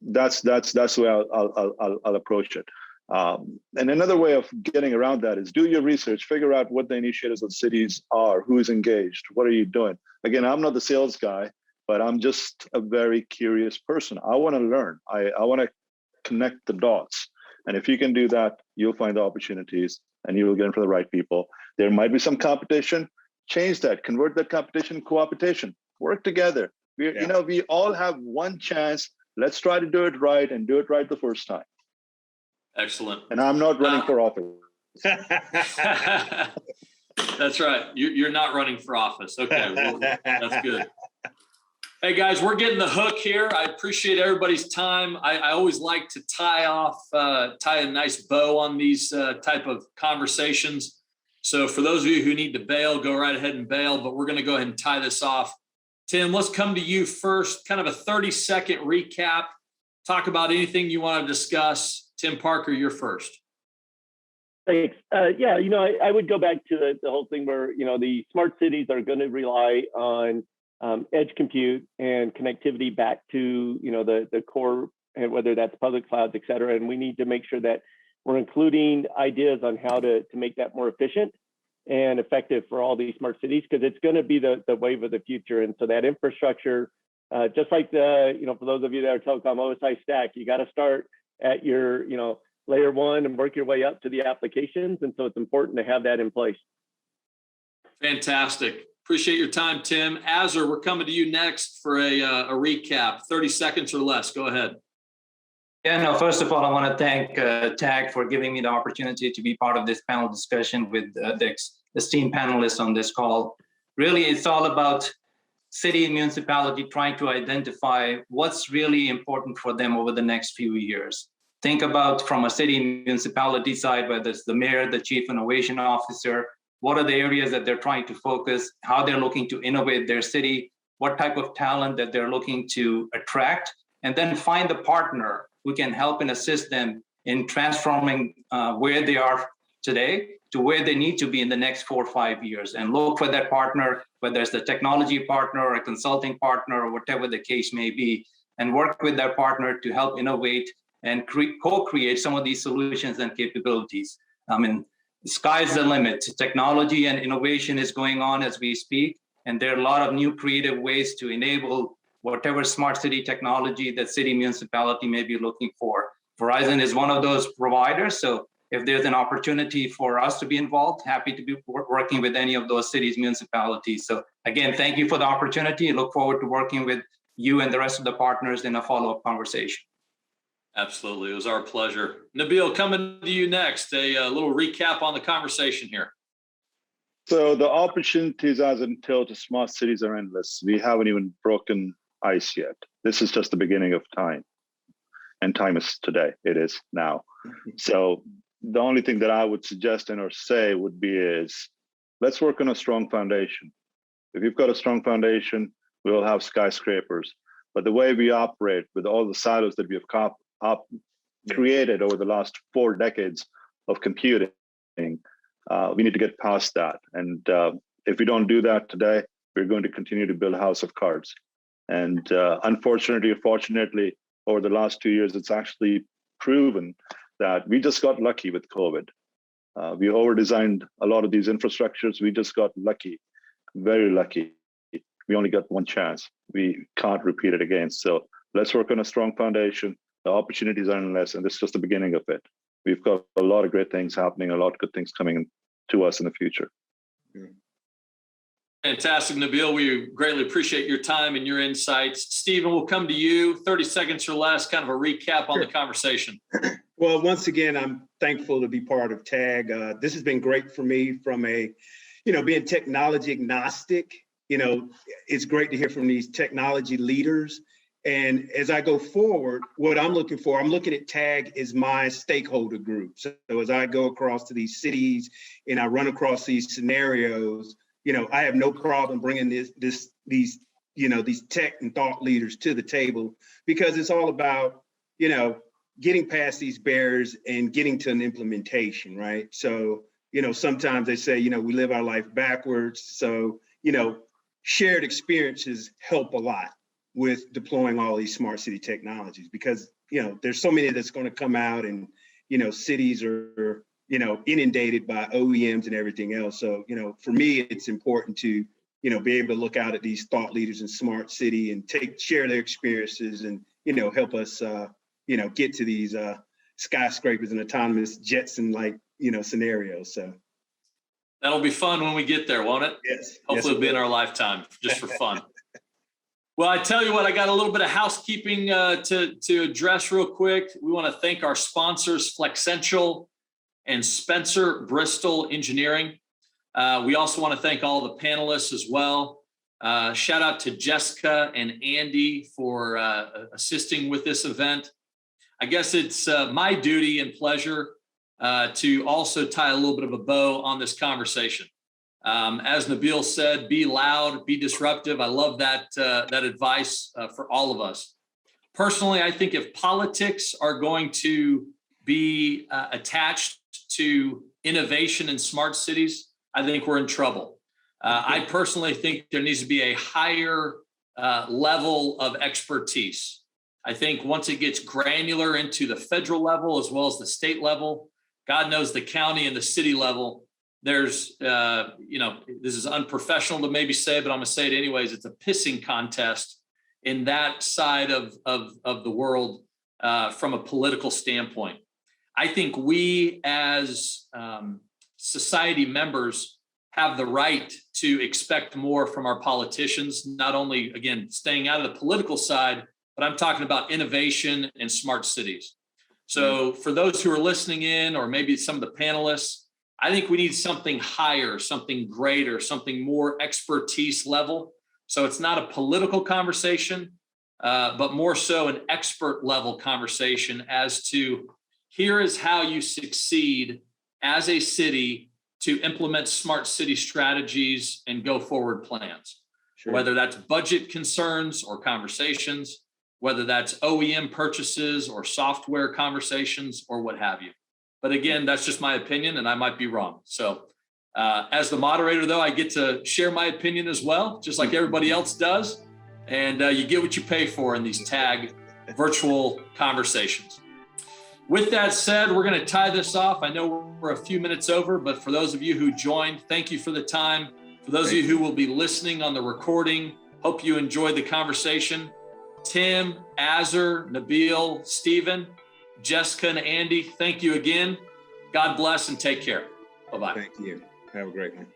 that's the way I'll approach it. And another way of getting around that is do your research, figure out what the initiatives of cities are, who's engaged, what are you doing? Again, I'm not the sales guy, but I'm just a very curious person. I want to learn. I want to connect the dots. And if you can do that, you'll find the opportunities and you will get in for the right people. There might be some competition. Change that, convert that competition to co-opetition. Work together. We all have one chance. Let's try to do it right and do it right the first time. Excellent. And I'm not running for office. That's right. You're not running for office. Okay, well, that's good. Hey guys, we're getting the hook here. I appreciate everybody's time. I always like to tie a nice bow on these type of conversations. So for those of you who need to bail, go right ahead and bail, but we're going to go ahead and tie this off. Tim, let's come to you first. Kind of a 30-second recap. Talk about anything you want to discuss. Tim Parker, you're first. Thanks. Yeah, I would go back to the whole thing where, the smart cities are going to rely on edge compute and connectivity back to, the core, and whether that's public clouds, et cetera. And we need to make sure that we're including ideas on how to make that more efficient and effective for all these smart cities, because it's going to be the wave of the future. And so that infrastructure, just like for those of you that are telecom OSI stack, you got to start at your, layer one and work your way up to the applications. And so it's important to have that in place. Fantastic. Appreciate your time, Tim. Azhar, we're coming to you next for a recap, 30 seconds or less. Go ahead. Yeah, no, first of all, I want to thank TAG for giving me the opportunity to be part of this panel discussion with the esteemed panelists on this call. Really, it's all about city and municipality trying to identify what's really important for them over the next few years. Think about from a city and municipality side, whether it's the mayor, the chief innovation officer, what are the areas that they're trying to focus, how they're looking to innovate their city, what type of talent that they're looking to attract, and then find the partner who can help and assist them in transforming where they are today to where they need to be in the next 4 or 5 years, and look for that partner, whether it's the technology partner or a consulting partner or whatever the case may be, and work with that partner to help innovate and co-create some of these solutions and capabilities. I mean, the sky's the limit. Technology and innovation is going on as we speak, and there are a lot of new creative ways to enable whatever smart city technology that city municipality may be looking for. Verizon is one of those providers, so if there's an opportunity for us to be involved, happy to be working with any of those cities, municipalities. So again, thank you for the opportunity. I look forward to working with you and the rest of the partners in a follow-up conversation. Absolutely. It was our pleasure. Nabeel, coming to you next, a little recap on the conversation here. So the opportunities as until to smart cities are endless. We haven't even broken ice yet. This is just the beginning of time. And time is today. It is now. So the only thing that I would suggest and or say would be is, let's work on a strong foundation. If you've got a strong foundation, we'll have skyscrapers. But the way we operate with all the silos that we have created over the last 4 decades of computing, we need to get past that. And if we don't do that today, we're going to continue to build a house of cards. And unfortunately or fortunately, over the last 2 years, it's actually proven that we just got lucky with COVID. We over-designed a lot of these infrastructures. We just got lucky, very lucky. We only got one chance. We can't repeat it again. So let's work on a strong foundation. The opportunities are endless, and this is just the beginning of it. We've got a lot of great things happening, a lot of good things coming to us in the future. Fantastic, Nabeel. We greatly appreciate your time and your insights. Stephen, we'll come to you. 30 seconds or less, kind of a recap on the conversation. Well, once again, I'm thankful to be part of TAG. This has been great for me from a, being technology agnostic. It's great to hear from these technology leaders. And as I go forward, what I'm looking at TAG as my stakeholder group. So as I go across to these cities and I run across these scenarios, I have no problem bringing these tech and thought leaders to the table, because it's all about, getting past these barriers and getting to an implementation, right? So, sometimes they say, we live our life backwards. So, shared experiences help a lot with deploying all these smart city technologies, because, there's so many that's going to come out, and, cities are, inundated by OEMs and everything else. So, for me, it's important to, be able to look out at these thought leaders in smart city and share their experiences and, help us, get to these skyscrapers and autonomous Jetson-like, scenarios. So that'll be fun when we get there, won't it? Yes. Hopefully it'll be in our lifetime, just for fun. Well, I tell you what, I got a little bit of housekeeping to address real quick. We want to thank our sponsors, Flexential and Spencer Bristol Engineering. We also want to thank all the panelists as well. Shout out to Jessica and Andy for assisting with this event. I guess it's my duty and pleasure to also tie a little bit of a bow on this conversation. As Nabeel said, be loud, be disruptive. I love that advice for all of us. Personally, I think if politics are going to be attached to innovation in smart cities, I think we're in trouble. I personally think there needs to be a higher level of expertise. I think once it gets granular into the federal level as well as the state level, God knows the county and the city level, there's, this is unprofessional to maybe say, but I'm gonna say it anyways, it's a pissing contest in that side of the world from a political standpoint. I think we as society members have the right to expect more from our politicians, not only, again, staying out of the political side, but I'm talking about innovation and smart cities. So for those who are listening in, or maybe some of the panelists, I think we need something higher, something greater, something more expertise level. So it's not a political conversation, but more so an expert level conversation as to here is how you succeed as a city to implement smart city strategies and go forward plans. Sure. Whether that's budget concerns or conversations, whether that's OEM purchases or software conversations or what have you. But again, that's just my opinion and I might be wrong. So as the moderator though, I get to share my opinion as well, just like everybody else does. And you get what you pay for in these tag virtual conversations. With that said, we're going to tie this off. I know we're a few minutes over, but for those of you who joined, thank you for the time. For those of you who will be listening on the recording, hope you enjoyed the conversation. Tim, Azhar, Nabeel, Stephen, Jessica, and Andy, thank you again. God bless and take care. Bye-bye. Thank you. Have a great one.